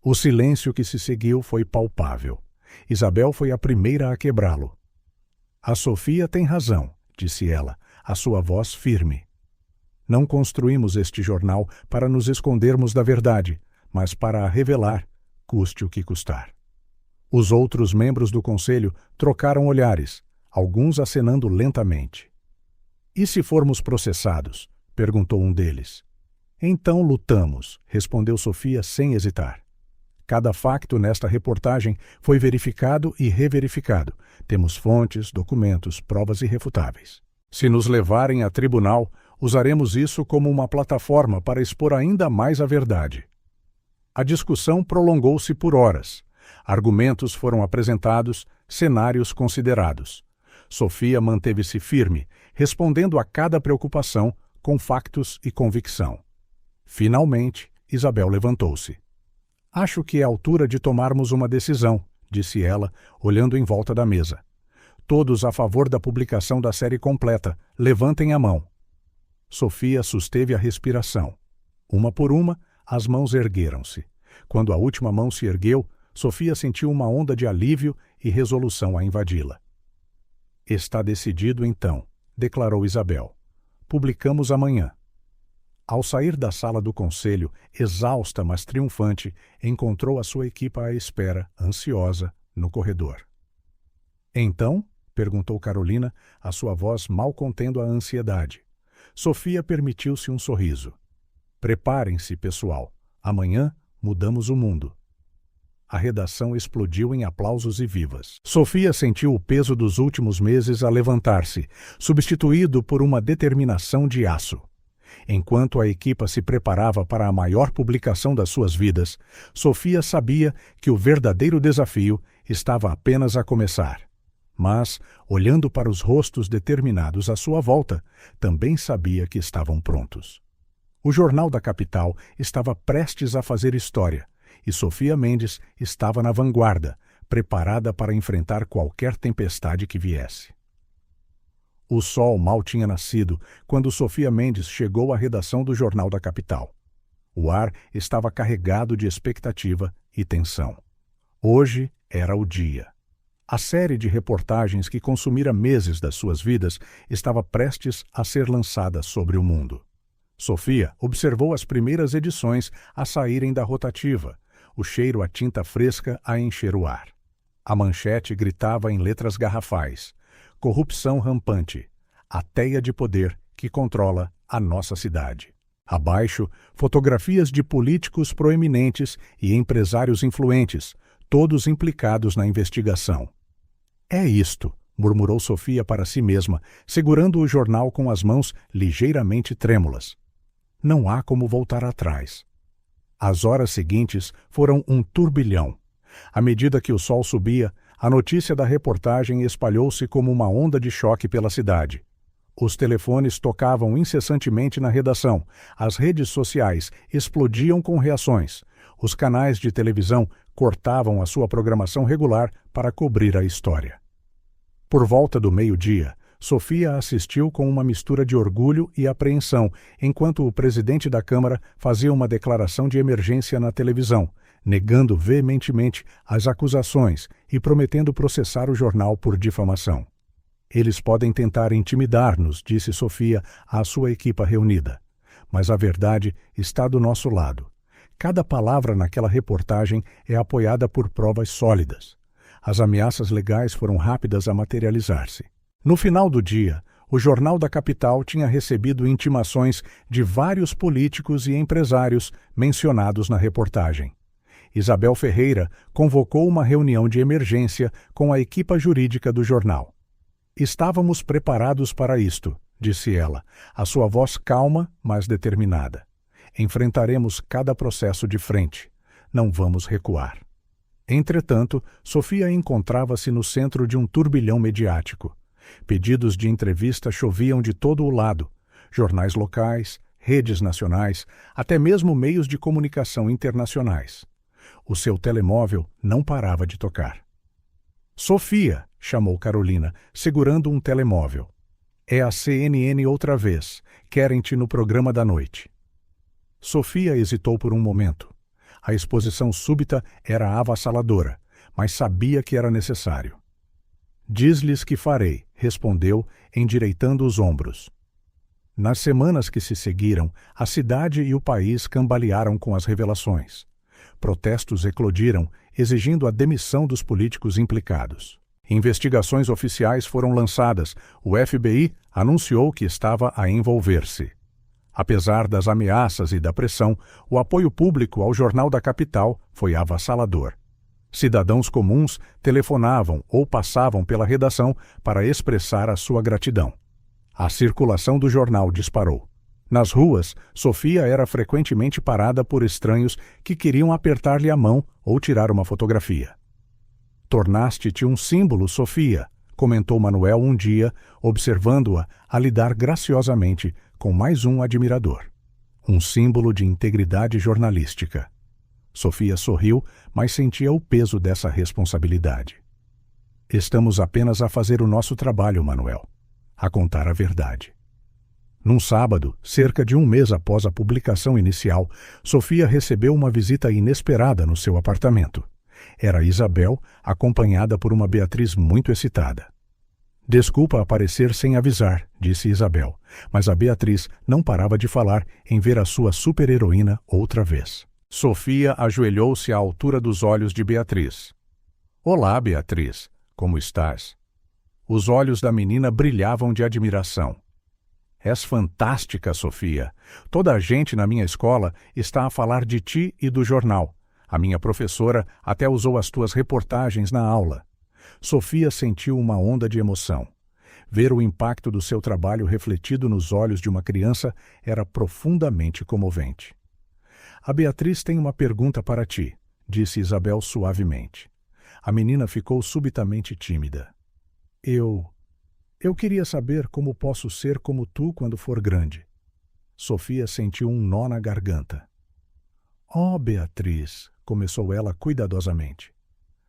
O silêncio que se seguiu foi palpável. Isabel foi a primeira a quebrá-lo. "A Sofia tem razão", disse ela, a sua voz firme. "Não construímos este jornal para nos escondermos da verdade, mas para a revelar, custe o que custar." Os outros membros do conselho trocaram olhares, alguns acenando lentamente. "E se formos processados?", perguntou um deles. "Então lutamos", respondeu Sofia sem hesitar. Cada facto nesta reportagem foi verificado e reverificado. Temos fontes, documentos, provas irrefutáveis. Se nos levarem a tribunal, Usaremos isso como uma plataforma para expor ainda mais a verdade. A discussão prolongou-se por horas. Argumentos foram apresentados, cenários considerados. Sofia manteve-se firme, respondendo a cada preocupação com factos e convicção. Finalmente, Isabel levantou-se. Acho que é a altura de tomarmos uma decisão, disse ela, olhando em volta da mesa. Todos a favor da publicação da série completa, levantem a mão. Sofia susteve a respiração. Uma por uma, as mãos ergueram-se. Quando a última mão se ergueu, Sofia sentiu uma onda de alívio e resolução a invadi-la. Está decidido então, declarou Isabel. Publicamos amanhã. Ao sair da sala do conselho, exausta mas triunfante, encontrou a sua equipa à espera, ansiosa, no corredor. Então? Perguntou Carolina, a sua voz mal contendo a ansiedade. Sofia permitiu-se um sorriso. Preparem-se, pessoal. Amanhã mudamos o mundo. A redação explodiu em aplausos e vivas. Sofia sentiu o peso dos últimos meses a levantar-se, substituído por uma determinação de aço. Enquanto a equipa se preparava para a maior publicação das suas vidas, Sofia sabia que o verdadeiro desafio estava apenas a começar. Mas, olhando para os rostos determinados à sua volta, também sabia que estavam prontos. O Jornal da Capital estava prestes a fazer história, e Sofia Mendes estava na vanguarda, preparada para enfrentar qualquer tempestade que viesse. O sol mal tinha nascido quando Sofia Mendes chegou à redação do Jornal da Capital. O ar estava carregado de expectativa e tensão. Hoje era o dia. A série de reportagens que consumira meses das suas vidas estava prestes a ser lançada sobre o mundo. Sofia observou as primeiras edições a saírem da rotativa, o cheiro a tinta fresca a encher o ar. A manchete gritava em letras garrafais: corrupção rampante, a teia de poder que controla a nossa cidade. Abaixo, fotografias de políticos proeminentes e empresários influentes, todos implicados na investigação. É isto, murmurou Sofia para si mesma, segurando o jornal com as mãos ligeiramente trêmulas. Não há como voltar atrás. As horas seguintes foram um turbilhão. À medida que o sol subia, a notícia da reportagem espalhou-se como uma onda de choque pela cidade. Os telefones tocavam incessantemente na redação, as redes sociais explodiam com reações, os canais de televisão cortavam a sua programação regular para cobrir a história. Por volta do meio-dia, Sofia assistiu com uma mistura de orgulho e apreensão, enquanto o presidente da Câmara fazia uma declaração de emergência na televisão, negando veementemente as acusações e prometendo processar o jornal por difamação. Eles podem tentar intimidar-nos, disse Sofia à sua equipa reunida. Mas a verdade está do nosso lado. Cada palavra naquela reportagem é apoiada por provas sólidas. As ameaças legais foram rápidas a materializar-se. No final do dia, o Jornal da Capital tinha recebido intimações de vários políticos e empresários mencionados na reportagem. Isabel Ferreira convocou uma reunião de emergência com a equipa jurídica do jornal. Estávamos preparados para isto, disse ela, a sua voz calma, mas determinada. Enfrentaremos cada processo de frente. Não vamos recuar. Entretanto, Sofia encontrava-se no centro de um turbilhão mediático. Pedidos de entrevista choviam de todo o lado. Jornais locais, redes nacionais, até mesmo meios de comunicação internacionais. O seu telemóvel não parava de tocar. Sofia, chamou Carolina, segurando um telemóvel. É a CNN outra vez. Querem-te no programa da noite. Sofia hesitou por um momento. A exposição súbita era avassaladora, mas sabia que era necessário. Diz-lhes que farei, respondeu, endireitando os ombros. Nas semanas que se seguiram, a cidade e o país cambalearam com as revelações. Protestos eclodiram, exigindo a demissão dos políticos implicados. Investigações oficiais foram lançadas. O FBI anunciou que estava a envolver-se. Apesar das ameaças e da pressão, o apoio público ao Jornal da Capital foi avassalador. Cidadãos comuns telefonavam ou passavam pela redação para expressar a sua gratidão. A circulação do jornal disparou. Nas ruas, Sofia era frequentemente parada por estranhos que queriam apertar-lhe a mão ou tirar uma fotografia. "Tornaste-te um símbolo, Sofia", comentou Manuel um dia, observando-a a lidar graciosamente com mais um admirador. "Um símbolo de integridade jornalística." Sofia sorriu, mas sentia o peso dessa responsabilidade. "Estamos apenas a fazer o nosso trabalho, Manuel, a contar a verdade." Num sábado, cerca de um mês após a publicação inicial, Sofia recebeu uma visita inesperada no seu apartamento. Era Isabel, acompanhada por uma Beatriz muito excitada. "Desculpa aparecer sem avisar", disse Isabel, mas a Beatriz não parava de falar em ver a sua super-heroína outra vez. Sofia ajoelhou-se à altura dos olhos de Beatriz. "Olá, Beatriz, como estás?" Os olhos da menina brilhavam de admiração. "És fantástica, Sofia. Toda a gente na minha escola está a falar de ti e do jornal. A minha professora até usou as tuas reportagens na aula." Sofia sentiu uma onda de emoção. Ver o impacto do seu trabalho refletido nos olhos de uma criança era profundamente comovente. "A Beatriz tem uma pergunta para ti", disse Isabel suavemente. A menina ficou subitamente tímida. Eu queria saber como posso ser como tu quando for grande." Sofia sentiu um nó na garganta. "Oh, Beatriz", começou ela cuidadosamente.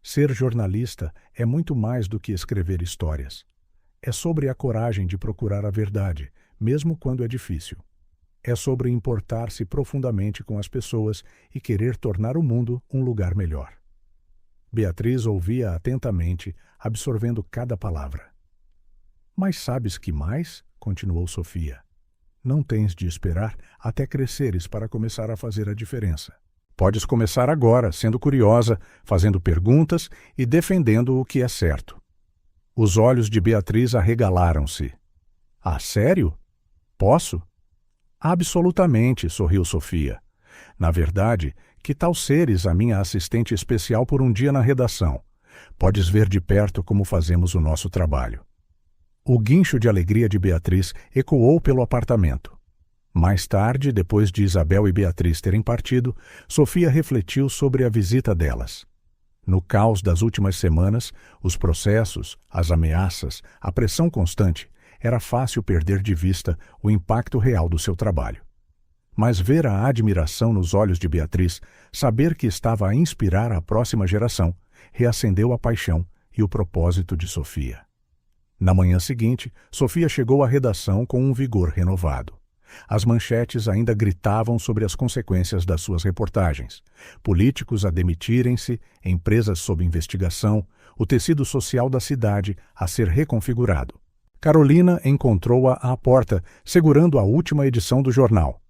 "Ser jornalista é muito mais do que escrever histórias. É sobre a coragem de procurar a verdade, mesmo quando é difícil. É sobre importar-se profundamente com as pessoas e querer tornar o mundo um lugar melhor." Beatriz ouvia atentamente, absorvendo cada palavra. "Mas sabes que mais?", continuou Sofia. "Não tens de esperar até cresceres para começar a fazer a diferença. Podes começar agora, sendo curiosa, fazendo perguntas e defendendo o que é certo." Os olhos de Beatriz arregalaram-se. "Ah, sério? Posso?" "Absolutamente", sorriu Sofia. "Na verdade, que tal seres a minha assistente especial por um dia na redação? Podes ver de perto como fazemos o nosso trabalho." O guincho de alegria de Beatriz ecoou pelo apartamento. Mais tarde, depois de Isabel e Beatriz terem partido, Sofia refletiu sobre a visita delas. No caos das últimas semanas, os processos, as ameaças, a pressão constante, era fácil perder de vista o impacto real do seu trabalho. Mas ver a admiração nos olhos de Beatriz, saber que estava a inspirar a próxima geração, reacendeu a paixão e o propósito de Sofia. Na manhã seguinte, Sofia chegou à redação com um vigor renovado. As manchetes ainda gritavam sobre as consequências das suas reportagens. Políticos a demitirem-se, empresas sob investigação, o tecido social da cidade a ser reconfigurado. Carolina encontrou-a à porta, segurando a última edição do jornal.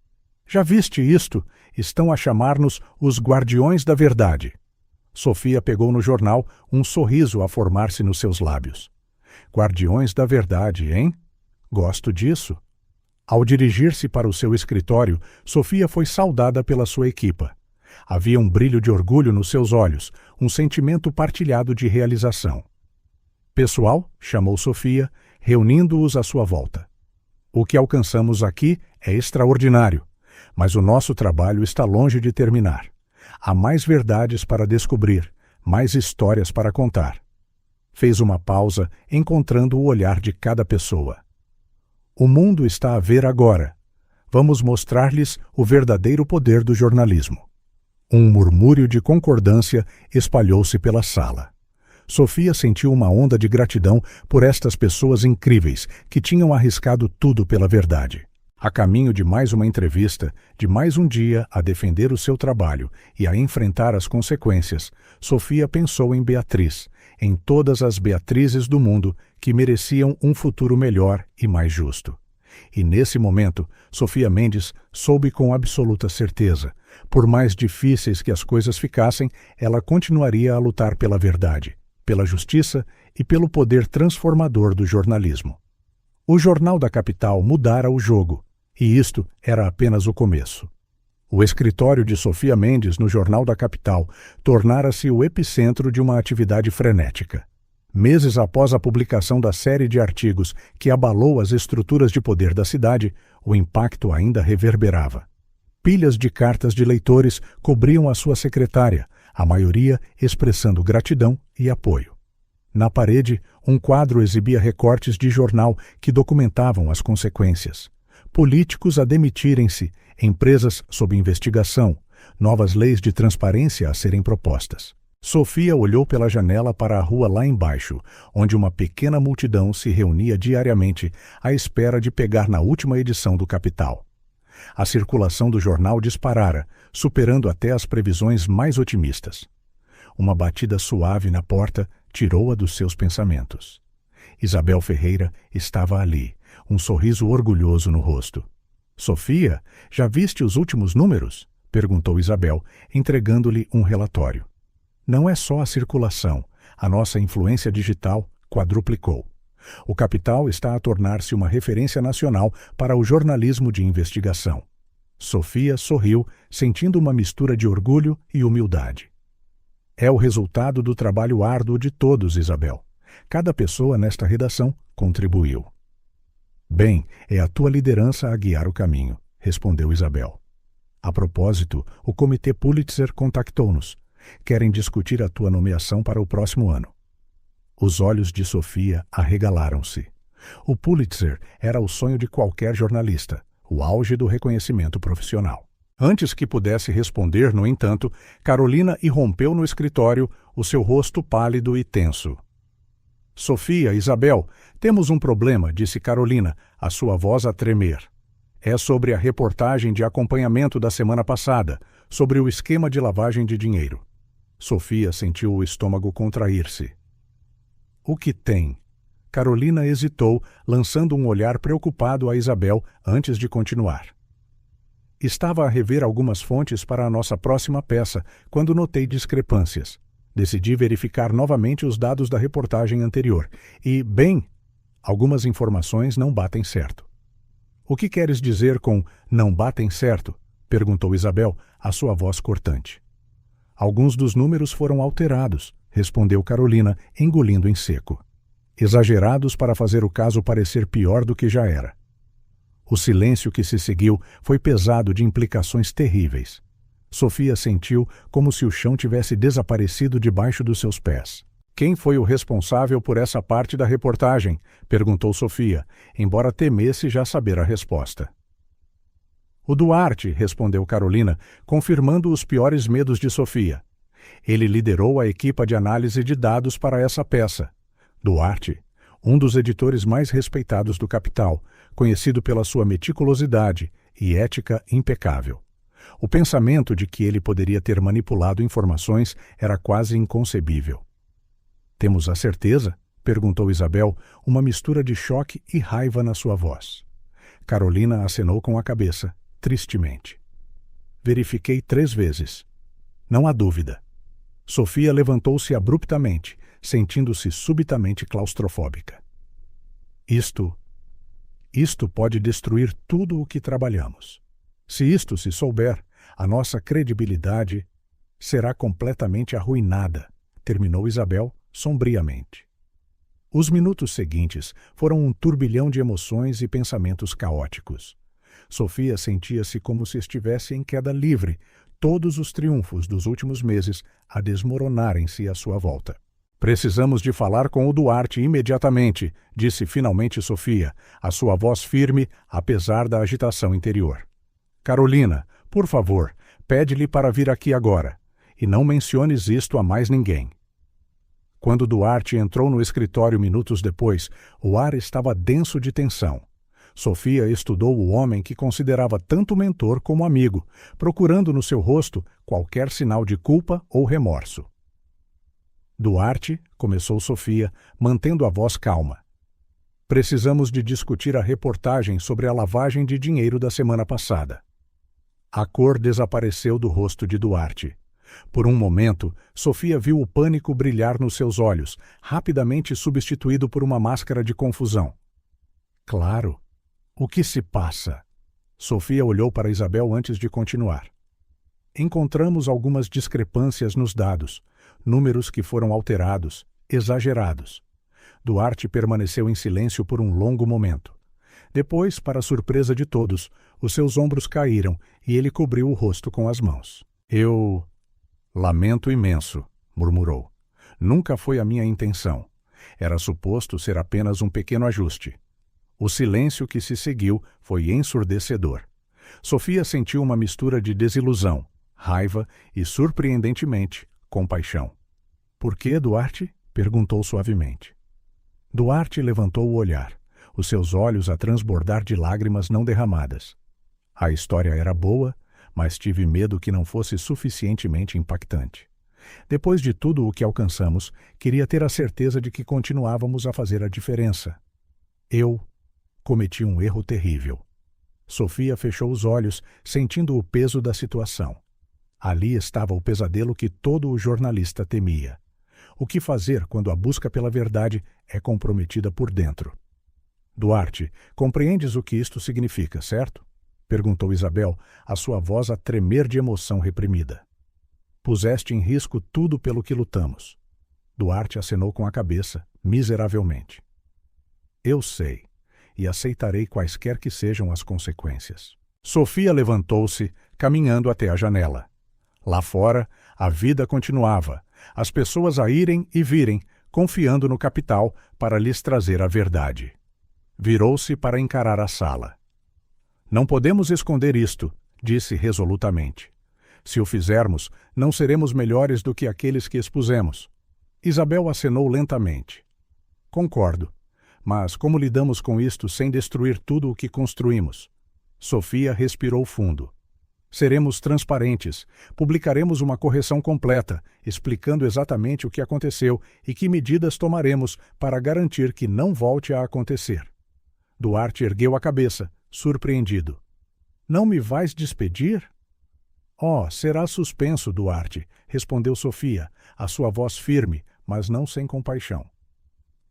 "Já viste isto? Estão a chamar-nos os Guardiões da Verdade." Sofia pegou no jornal, um sorriso a formar-se nos seus lábios. "Guardiões da Verdade, hein? Gosto disso." Ao dirigir-se para o seu escritório, Sofia foi saudada pela sua equipa. Havia um brilho de orgulho nos seus olhos, um sentimento partilhado de realização. "Pessoal", chamou Sofia, reunindo-os à sua volta. "O que alcançamos aqui é extraordinário, mas o nosso trabalho está longe de terminar. Há mais verdades para descobrir, mais histórias para contar." Fez uma pausa, encontrando o olhar de cada pessoa. "O mundo está a ver agora. Vamos mostrar-lhes o verdadeiro poder do jornalismo." Um murmúrio de concordância espalhou-se pela sala. Sofia sentiu uma onda de gratidão por estas pessoas incríveis que tinham arriscado tudo pela verdade. A caminho de mais uma entrevista, de mais um dia a defender o seu trabalho e a enfrentar as consequências, Sofia pensou em Beatriz, em todas as Beatrizes do mundo que mereciam um futuro melhor e mais justo. E nesse momento, Sofia Mendes soube com absoluta certeza, por mais difíceis que as coisas ficassem, ela continuaria a lutar pela verdade, pela justiça e pelo poder transformador do jornalismo. O Jornal da Capital mudara o jogo, e isto era apenas o começo. O escritório de Sofia Mendes no Jornal da Capital tornara-se o epicentro de uma atividade frenética. Meses após a publicação da série de artigos que abalou as estruturas de poder da cidade, o impacto ainda reverberava. Pilhas de cartas de leitores cobriam a sua secretária, a maioria expressando gratidão e apoio. Na parede, um quadro exibia recortes de jornal que documentavam as consequências. Políticos a demitirem-se, empresas sob investigação, novas leis de transparência a serem propostas. Sofia olhou pela janela para a rua lá embaixo, onde uma pequena multidão se reunia diariamente à espera de pegar na última edição do Capital. A circulação do jornal disparara, superando até as previsões mais otimistas. Uma batida suave na porta tirou-a dos seus pensamentos. Isabel Ferreira estava ali, um sorriso orgulhoso no rosto. "Sofia, já viste os últimos números?" perguntou Isabel, entregando-lhe um relatório. "Não é só a circulação, a nossa influência digital quadruplicou. O Capital está a tornar-se uma referência nacional para o jornalismo de investigação." Sofia sorriu, sentindo uma mistura de orgulho e humildade. "É o resultado do trabalho árduo de todos, Isabel. Cada pessoa nesta redação contribuiu." "Bem, é a tua liderança a guiar o caminho", respondeu Isabel. "A propósito, o Comitê Pulitzer contactou-nos. Querem discutir a tua nomeação para o próximo ano." Os olhos de Sofia arregalaram-se. O Pulitzer era o sonho de qualquer jornalista, o auge do reconhecimento profissional. Antes que pudesse responder, no entanto, Carolina irrompeu no escritório, o seu rosto pálido e tenso. "Sofia, Isabel, temos um problema", disse Carolina, a sua voz a tremer. "É sobre a reportagem de acompanhamento da semana passada, sobre o esquema de lavagem de dinheiro." Sofia sentiu o estômago contrair-se. "O que tem?" Carolina hesitou, lançando um olhar preocupado a Isabel antes de continuar. "Estava a rever algumas fontes para a nossa próxima peça, quando notei discrepâncias. Decidi verificar novamente os dados da reportagem anterior e, bem, algumas informações não batem certo." "O que queres dizer com 'não batem certo'?" perguntou Isabel, a sua voz cortante. "Alguns dos números foram alterados", respondeu Carolina, engolindo em seco. "Exagerados para fazer o caso parecer pior do que já era." O silêncio que se seguiu foi pesado de implicações terríveis. Sofia sentiu como se o chão tivesse desaparecido debaixo dos seus pés. "Quem foi o responsável por essa parte da reportagem?" perguntou Sofia, embora temesse já saber a resposta. "O Duarte", respondeu Carolina, confirmando os piores medos de Sofia. "Ele liderou a equipa de análise de dados para essa peça. Duarte, um dos editores mais respeitados do Capital, conhecido pela sua meticulosidade e ética impecável. O pensamento de que ele poderia ter manipulado informações era quase inconcebível." "Temos a certeza?" perguntou Isabel, uma mistura de choque e raiva na sua voz. Carolina acenou com a cabeça, tristemente. "Verifiquei 3 vezes. Não há dúvida." Sofia levantou-se abruptamente, sentindo-se subitamente claustrofóbica. Isto pode destruir tudo o que trabalhamos. Se isto se souber, a nossa credibilidade será completamente arruinada", terminou Isabel sombriamente. Os minutos seguintes foram um turbilhão de emoções e pensamentos caóticos. Sofia sentia-se como se estivesse em queda livre, todos os triunfos dos últimos meses a desmoronarem-se à sua volta. "Precisamos de falar com o Duarte imediatamente", disse finalmente Sofia, a sua voz firme, apesar da agitação interior. "Carolina, por favor, pede-lhe para vir aqui agora. E não menciones isto a mais ninguém." Quando Duarte entrou no escritório minutos depois, o ar estava denso de tensão. Sofia estudou o homem que considerava tanto mentor como amigo, procurando no seu rosto qualquer sinal de culpa ou remorso. "Duarte", começou Sofia, mantendo a voz calma. "Precisamos de discutir a reportagem sobre a lavagem de dinheiro da semana passada." A cor desapareceu do rosto de Duarte. Por um momento, Sofia viu o pânico brilhar nos seus olhos, rapidamente substituído por uma máscara de confusão. "Claro. O que se passa?" Sofia olhou para Isabel antes de continuar. "Encontramos algumas discrepâncias nos dados, números que foram alterados, exagerados. Duarte permaneceu em silêncio por um longo momento. Depois, para surpresa de todos, os seus ombros caíram e ele cobriu o rosto com as mãos. Eu lamento imenso, murmurou. Nunca foi a minha intenção. Era suposto ser apenas um pequeno ajuste. O silêncio que se seguiu foi ensurdecedor. Sofia sentiu uma mistura de desilusão, raiva e, surpreendentemente, compaixão. Por que, Duarte? Perguntou suavemente. Duarte levantou o olhar, os seus olhos a transbordar de lágrimas não derramadas. A história era boa, mas tive medo que não fosse suficientemente impactante. Depois de tudo o que alcançamos, queria ter a certeza de que continuávamos a fazer a diferença. Eu cometi um erro terrível. Sofia fechou os olhos, sentindo o peso da situação. Ali estava o pesadelo que todo o jornalista temia. O que fazer quando a busca pela verdade é comprometida por dentro? Duarte, compreendes o que isto significa, certo? Perguntou Isabel, a sua voz a tremer de emoção reprimida. Puseste em risco tudo pelo que lutamos. Duarte acenou com a cabeça, miseravelmente. Eu sei, e aceitarei quaisquer que sejam as consequências. Sofia levantou-se, caminhando até a janela. Lá fora, a vida continuava, as pessoas a irem e virem, confiando no capital para lhes trazer a verdade. Virou-se para encarar a sala. Não podemos esconder isto, disse resolutamente. Se o fizermos, não seremos melhores do que aqueles que expusemos. Isabel acenou lentamente. Concordo. Mas como lidamos com isto sem destruir tudo o que construímos? Sofia respirou fundo. Seremos transparentes, publicaremos uma correção completa, explicando exatamente o que aconteceu e que medidas tomaremos para garantir que não volte a acontecer. Duarte ergueu a cabeça, surpreendido. Não me vais despedir? Oh, será suspenso, Duarte, respondeu Sofia, a sua voz firme, mas não sem compaixão.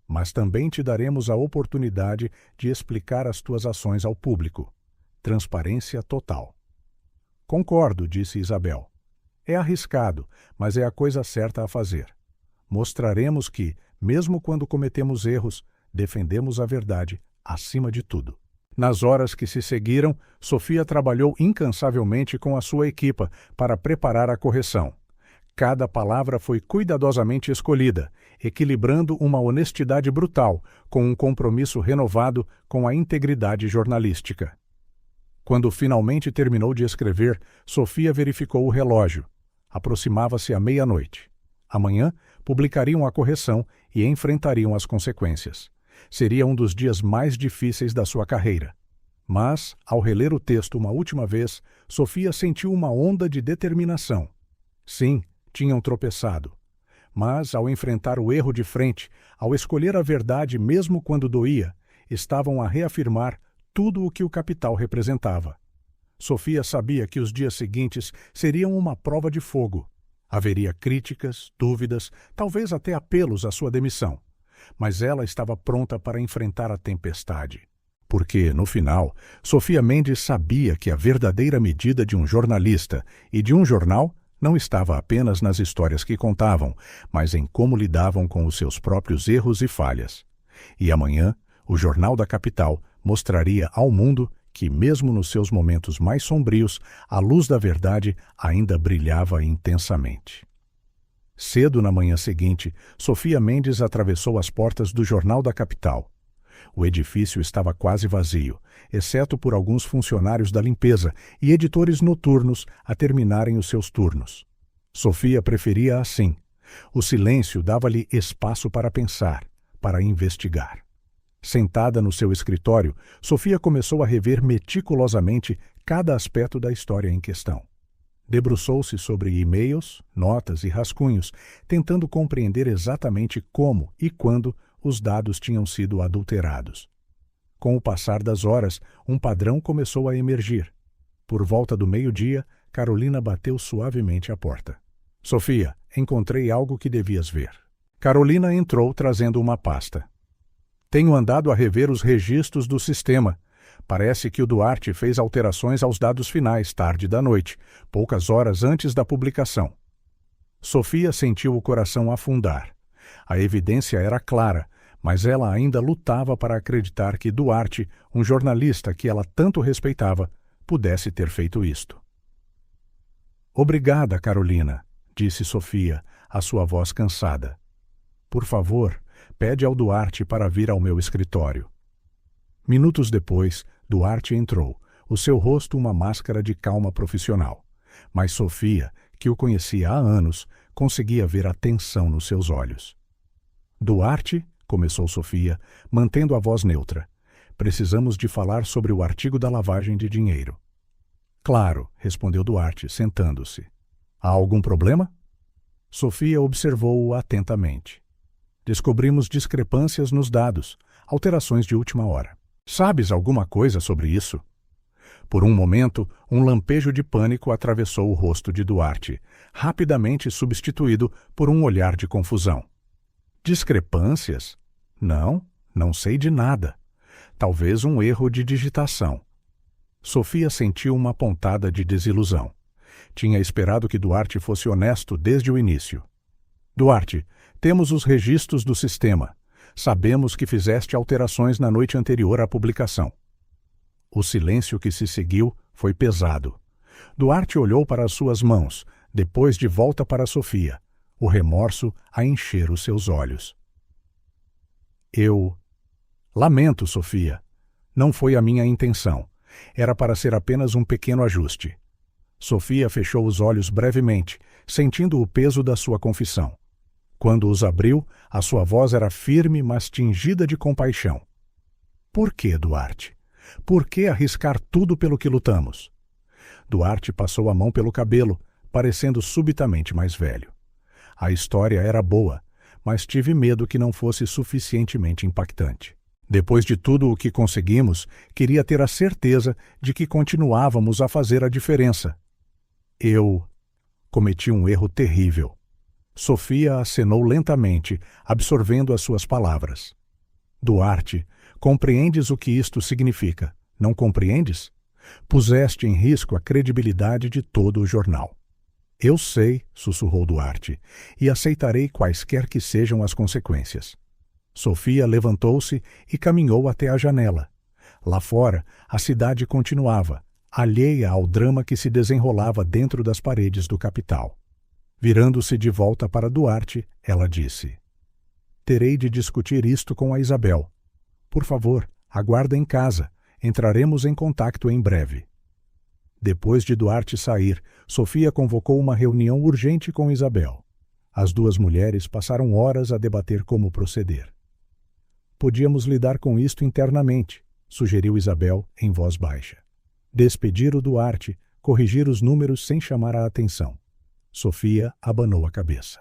Mas também te daremos a oportunidade de explicar as tuas ações ao público. Transparência total. Concordo, disse Isabel. É arriscado, mas é a coisa certa a fazer. Mostraremos que, mesmo quando cometemos erros, defendemos a verdade acima de tudo. Nas horas que se seguiram, Sofia trabalhou incansavelmente com a sua equipa para preparar a correção. Cada palavra foi cuidadosamente escolhida, equilibrando uma honestidade brutal com um compromisso renovado com a integridade jornalística. Quando finalmente terminou de escrever, Sofia verificou o relógio. Aproximava-se a meia-noite. Amanhã, publicariam a correção e enfrentariam as consequências. Seria um dos dias mais difíceis da sua carreira. Mas, ao reler o texto uma última vez, Sofia sentiu uma onda de determinação. Sim, tinham tropeçado. Mas, ao enfrentar o erro de frente, ao escolher a verdade mesmo quando doía, estavam a reafirmar tudo o que o capital representava. Sofia sabia que os dias seguintes seriam uma prova de fogo. Haveria críticas, dúvidas, talvez até apelos à sua demissão. Mas ela estava pronta para enfrentar a tempestade. Porque, no final, Sofia Mendes sabia que a verdadeira medida de um jornalista e de um jornal não estava apenas nas histórias que contavam, mas em como lidavam com os seus próprios erros e falhas. E amanhã, o Jornal da Capital mostraria ao mundo que, mesmo nos seus momentos mais sombrios, a luz da verdade ainda brilhava intensamente. Cedo na manhã seguinte, Sofia Mendes atravessou as portas do Jornal da Capital. O edifício estava quase vazio, exceto por alguns funcionários da limpeza e editores noturnos a terminarem os seus turnos. Sofia preferia assim. O silêncio dava-lhe espaço para pensar, para investigar. Sentada no seu escritório, Sofia começou a rever meticulosamente cada aspecto da história em questão. Debruçou-se sobre e-mails, notas e rascunhos, tentando compreender exatamente como e quando os dados tinham sido adulterados. Com o passar das horas, um padrão começou a emergir. Por volta do meio-dia, Carolina bateu suavemente à porta. — Sofia, encontrei algo que devias ver. Carolina entrou trazendo uma pasta. — Tenho andado a rever os registros do sistema. Parece que o Duarte fez alterações aos dados finais tarde da noite, poucas horas antes da publicação. Sofia sentiu o coração afundar. A evidência era clara, mas ela ainda lutava para acreditar que Duarte, um jornalista que ela tanto respeitava, pudesse ter feito isto. Obrigada, Carolina, disse Sofia, a sua voz cansada. Por favor, pede ao Duarte para vir ao meu escritório. Minutos depois, Duarte entrou, o seu rosto uma máscara de calma profissional. Mas Sofia, que o conhecia há anos, conseguia ver a tensão nos seus olhos. Duarte, começou Sofia, mantendo a voz neutra. Precisamos de falar sobre o artigo da lavagem de dinheiro. Claro, respondeu Duarte, sentando-se. Há algum problema? Sofia observou-o atentamente. Descobrimos discrepâncias nos dados, alterações de última hora. Sabes alguma coisa sobre isso? Por um momento, um lampejo de pânico atravessou o rosto de Duarte, rapidamente substituído por um olhar de confusão. Discrepâncias? Não sei de nada. Talvez um erro de digitação. Sofia sentiu uma pontada de desilusão. Tinha esperado que Duarte fosse honesto desde o início. Duarte, temos os registros do sistema. Sabemos que fizeste alterações na noite anterior à publicação. O silêncio que se seguiu foi pesado. Duarte olhou para as suas mãos, depois de volta para Sofia, o remorso a encher os seus olhos. Lamento, Sofia. Não foi a minha intenção. Era para ser apenas um pequeno ajuste. Sofia fechou os olhos brevemente, sentindo o peso da sua confissão. Quando os abriu, a sua voz era firme, mas tingida de compaixão. Por que, Duarte? Por que arriscar tudo pelo que lutamos? Duarte passou a mão pelo cabelo, parecendo subitamente mais velho. A história era boa, mas tive medo que não fosse suficientemente impactante. Depois de tudo o que conseguimos, queria ter a certeza de que continuávamos a fazer a diferença. Eu cometi um erro terrível. Sofia acenou lentamente, absorvendo as suas palavras. Duarte, compreendes o que isto significa, não compreendes? Puseste em risco a credibilidade de todo o jornal. Eu sei, sussurrou Duarte, e aceitarei quaisquer que sejam as consequências. Sofia levantou-se e caminhou até a janela. Lá fora, a cidade continuava, alheia ao drama que se desenrolava dentro das paredes do capital. Virando-se de volta para Duarte, ela disse: Terei de discutir isto com a Isabel. Por favor, aguarda em casa. Entraremos em contato em breve. Depois de Duarte sair, Sofia convocou uma reunião urgente com Isabel. As duas mulheres passaram horas a debater como proceder. Podíamos lidar com isto internamente, sugeriu Isabel em voz baixa. Despedir o Duarte, corrigir os números sem chamar a atenção. Sofia abanou a cabeça.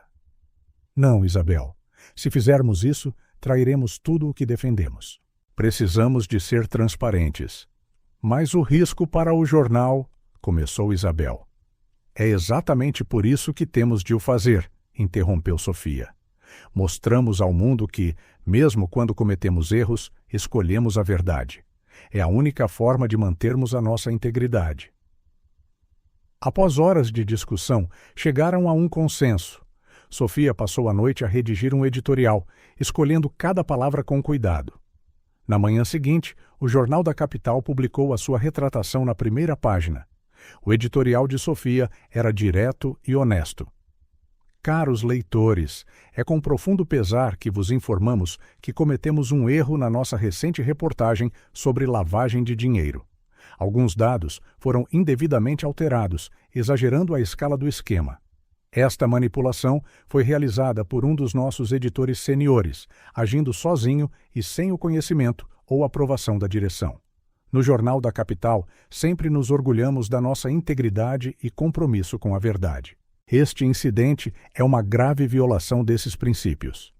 Não, Isabel. Se fizermos isso, trairemos tudo o que defendemos. Precisamos de ser transparentes. Mas o risco para o jornal, começou Isabel. É exatamente por isso que temos de o fazer, interrompeu Sofia. Mostramos ao mundo que, mesmo quando cometemos erros, escolhemos a verdade. É a única forma de mantermos a nossa integridade. Após horas de discussão, chegaram a um consenso. Sofia passou a noite a redigir um editorial, escolhendo cada palavra com cuidado. Na manhã seguinte, o Jornal da Capital publicou a sua retratação na primeira página. O editorial de Sofia era direto e honesto. Caros leitores, é com profundo pesar que vos informamos que cometemos um erro na nossa recente reportagem sobre lavagem de dinheiro. Alguns dados foram indevidamente alterados, exagerando a escala do esquema. Esta manipulação foi realizada por um dos nossos editores seniores, agindo sozinho e sem o conhecimento ou aprovação da direção. No Jornal da Capital, sempre nos orgulhamos da nossa integridade e compromisso com a verdade. Este incidente é uma grave violação desses princípios.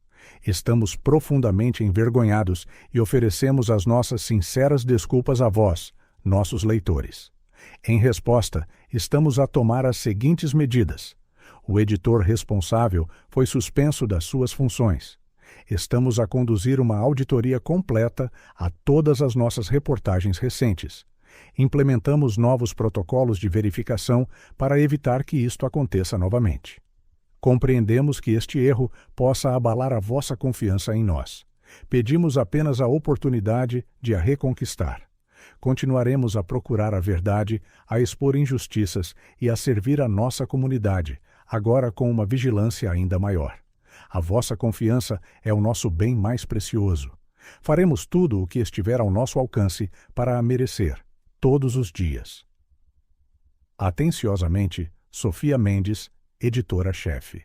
Estamos profundamente envergonhados e oferecemos as nossas sinceras desculpas a vós, nossos leitores. Em resposta, estamos a tomar as seguintes medidas. O editor responsável foi suspenso das suas funções. Estamos a conduzir uma auditoria completa a todas as nossas reportagens recentes. Implementamos novos protocolos de verificação para evitar que isto aconteça novamente. Compreendemos que este erro possa abalar a vossa confiança em nós. Pedimos apenas a oportunidade de a reconquistar. Continuaremos a procurar a verdade, a expor injustiças e a servir a nossa comunidade, agora com uma vigilância ainda maior. A vossa confiança é o nosso bem mais precioso. Faremos tudo o que estiver ao nosso alcance para a merecer, todos os dias. Atenciosamente, Sofia Mendes, editora-chefe.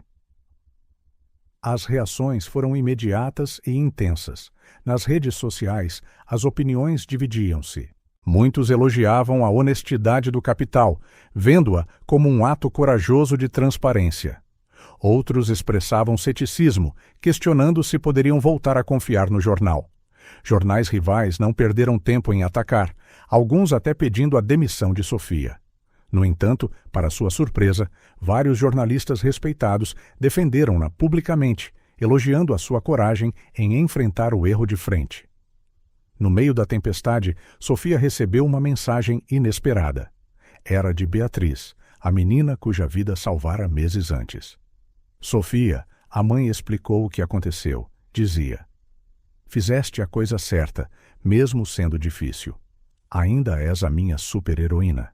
As reações foram imediatas e intensas. Nas redes sociais, as opiniões dividiam-se. Muitos elogiavam a honestidade do Capital, vendo-a como um ato corajoso de transparência. Outros expressavam ceticismo, questionando se poderiam voltar a confiar no jornal. Jornais rivais não perderam tempo em atacar, alguns até pedindo a demissão de Sofia. No entanto, para sua surpresa, vários jornalistas respeitados defenderam-na publicamente, elogiando a sua coragem em enfrentar o erro de frente. No meio da tempestade, Sofia recebeu uma mensagem inesperada. Era de Beatriz, a menina cuja vida salvara meses antes. Sofia, a mãe explicou o que aconteceu. Dizia: "Fizeste a coisa certa, mesmo sendo difícil. Ainda és a minha super-heroína."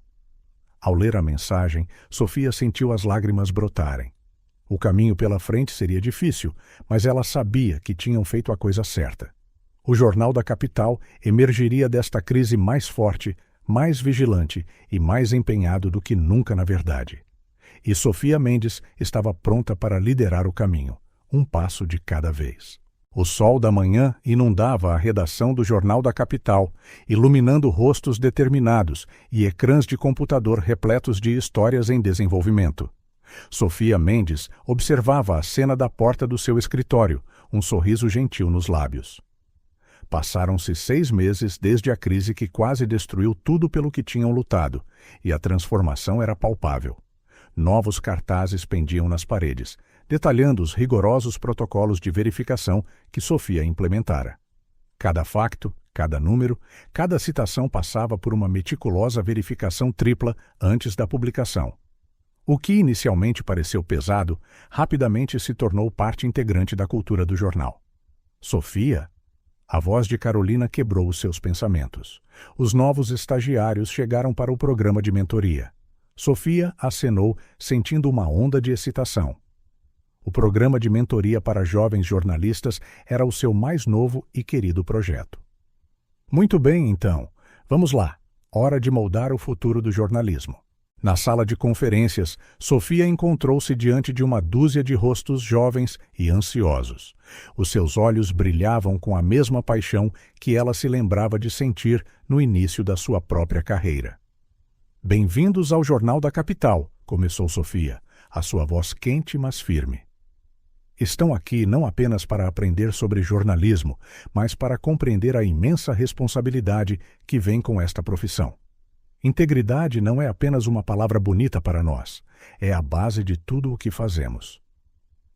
Ao ler a mensagem, Sofia sentiu as lágrimas brotarem. O caminho pela frente seria difícil, mas ela sabia que tinham feito a coisa certa. O Jornal da Capital emergiria desta crise mais forte, mais vigilante e mais empenhado do que nunca na verdade. E Sofia Mendes estava pronta para liderar o caminho, um passo de cada vez. O sol da manhã inundava a redação do Jornal da Capital, iluminando rostos determinados e ecrãs de computador repletos de histórias em desenvolvimento. Sofia Mendes observava a cena da porta do seu escritório, um sorriso gentil nos lábios. Passaram-se 6 meses desde a crise que quase destruiu tudo pelo que tinham lutado, e a transformação era palpável. Novos cartazes pendiam nas paredes, detalhando os rigorosos protocolos de verificação que Sofia implementara. Cada facto, cada número, cada citação passava por uma meticulosa verificação tripla antes da publicação. O que inicialmente pareceu pesado, rapidamente se tornou parte integrante da cultura do jornal. Sofia? A voz de Carolina quebrou os seus pensamentos. Os novos estagiários chegaram para o programa de mentoria. Sofia acenou, sentindo uma onda de excitação. O programa de mentoria para jovens jornalistas era o seu mais novo e querido projeto. Muito bem, então. Vamos lá. Hora de moldar o futuro do jornalismo. Na sala de conferências, Sofia encontrou-se diante de uma dúzia de rostos jovens e ansiosos. Os seus olhos brilhavam com a mesma paixão que ela se lembrava de sentir no início da sua própria carreira. "Bem-vindos ao Jornal da Capital", começou Sofia, a sua voz quente, mas firme. "Estão aqui não apenas para aprender sobre jornalismo, mas para compreender a imensa responsabilidade que vem com esta profissão. Integridade não é apenas uma palavra bonita para nós, é a base de tudo o que fazemos."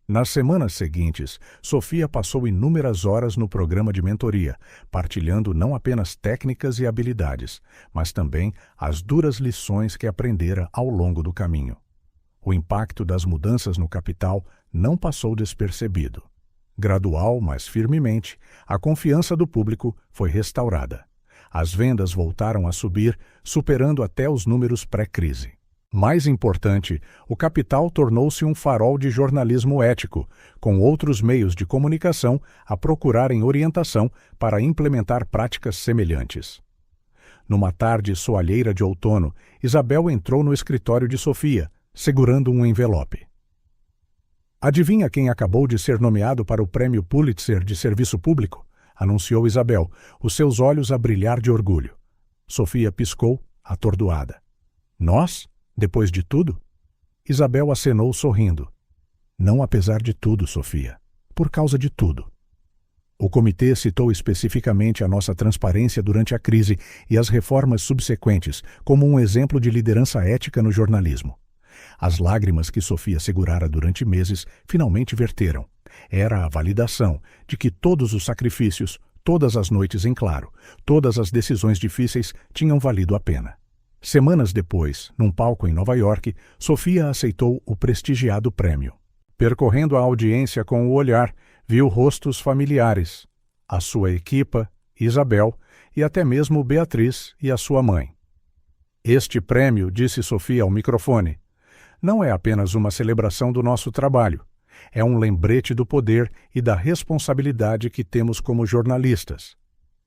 Nas semanas seguintes, Sofia passou inúmeras horas no programa de mentoria, partilhando não apenas técnicas e habilidades, mas também as duras lições que aprendera ao longo do caminho. O impacto das mudanças no Capital não passou despercebido. Gradual, mas firmemente, a confiança do público foi restaurada. As vendas voltaram a subir, superando até os números pré-crise. Mais importante, o Capital tornou-se um farol de jornalismo ético, com outros meios de comunicação a procurarem orientação para implementar práticas semelhantes. Numa tarde soalheira de outono, Isabel entrou no escritório de Sofia, segurando um envelope. "Adivinha quem acabou de ser nomeado para o Prêmio Pulitzer de Serviço Público?", anunciou Isabel, os seus olhos a brilhar de orgulho. Sofia piscou, atordoada. "Nós? Depois de tudo?" Isabel acenou sorrindo. "Não apesar de tudo, Sofia. Por causa de tudo." O comitê citou especificamente a nossa transparência durante a crise e as reformas subsequentes como um exemplo de liderança ética no jornalismo. As lágrimas que Sofia segurara durante meses finalmente verteram. Era a validação de que todos os sacrifícios, todas as noites em claro, todas as decisões difíceis tinham valido a pena. Semanas depois, num palco em Nova York, Sofia aceitou o prestigiado prêmio. Percorrendo a audiência com o olhar, viu rostos familiares, a sua equipa, Isabel e até mesmo Beatriz e a sua mãe. Este prêmio, disse Sofia ao microfone, não é apenas uma celebração do nosso trabalho. É um lembrete do poder e da responsabilidade que temos como jornalistas.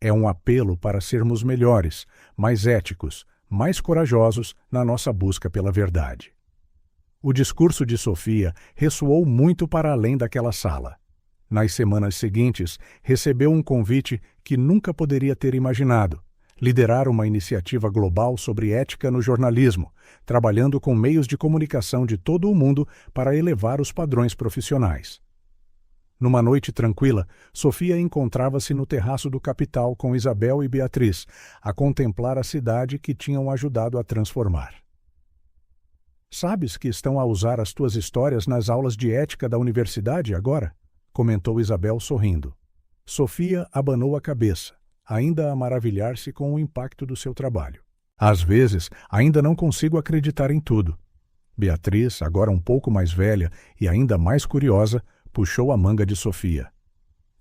É um apelo para sermos melhores, mais éticos, mais corajosos na nossa busca pela verdade. O discurso de Sofia ressoou muito para além daquela sala. Nas semanas seguintes, recebeu um convite que nunca poderia ter imaginado: liderar uma iniciativa global sobre ética no jornalismo, trabalhando com meios de comunicação de todo o mundo para elevar os padrões profissionais. Numa noite tranquila, Sofia encontrava-se no terraço do Capital com Isabel e Beatriz, a contemplar a cidade que tinham ajudado a transformar. Sabes que estão a usar as tuas histórias nas aulas de ética da universidade agora? Comentou Isabel sorrindo. Sofia abanou a cabeça, ainda a maravilhar-se com o impacto do seu trabalho. Às vezes, ainda não consigo acreditar em tudo. Beatriz, agora um pouco mais velha e ainda mais curiosa, puxou a manga de Sofia.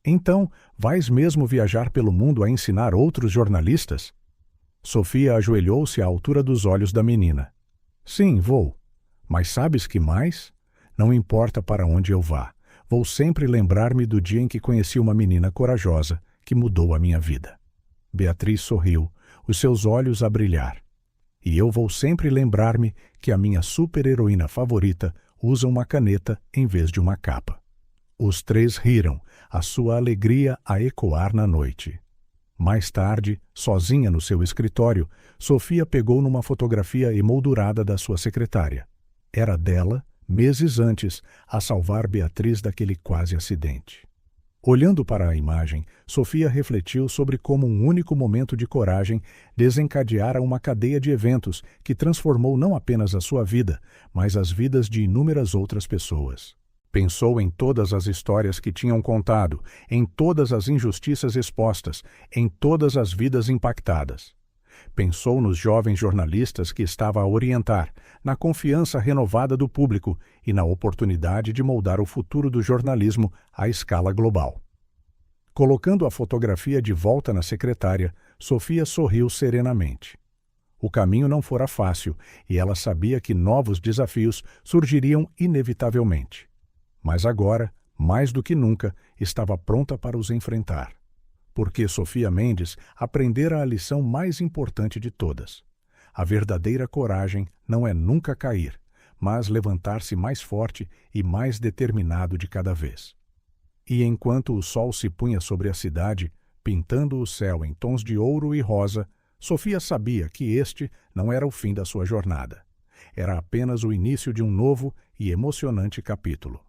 Então, vais mesmo viajar pelo mundo a ensinar outros jornalistas? Sofia ajoelhou-se à altura dos olhos da menina. Sim, vou. Mas sabes que mais? Não importa para onde eu vá, vou sempre lembrar-me do dia em que conheci uma menina corajosa que mudou a minha vida. Beatriz sorriu, os seus olhos a brilhar. E eu vou sempre lembrar-me que a minha super-heroína favorita usa uma caneta em vez de uma capa. Os três riram, a sua alegria a ecoar na noite. Mais tarde, sozinha no seu escritório, Sofia pegou numa fotografia emoldurada da sua secretária. Era dela, meses antes, a salvar Beatriz daquele quase acidente. Olhando para a imagem, Sofia refletiu sobre como um único momento de coragem desencadeara uma cadeia de eventos que transformou não apenas a sua vida, mas as vidas de inúmeras outras pessoas. Pensou em todas as histórias que tinham contado, em todas as injustiças expostas, em todas as vidas impactadas. Pensou nos jovens jornalistas que estava a orientar, na confiança renovada do público e na oportunidade de moldar o futuro do jornalismo à escala global. Colocando a fotografia de volta na secretária, Sofia sorriu serenamente. O caminho não fora fácil e ela sabia que novos desafios surgiriam inevitavelmente. Mas agora, mais do que nunca, estava pronta para os enfrentar. Porque Sofia Mendes aprendera a lição mais importante de todas. A verdadeira coragem não é nunca cair, mas levantar-se mais forte e mais determinado de cada vez. E enquanto o sol se punha sobre a cidade, pintando o céu em tons de ouro e rosa, Sofia sabia que este não era o fim da sua jornada. Era apenas o início de um novo e emocionante capítulo.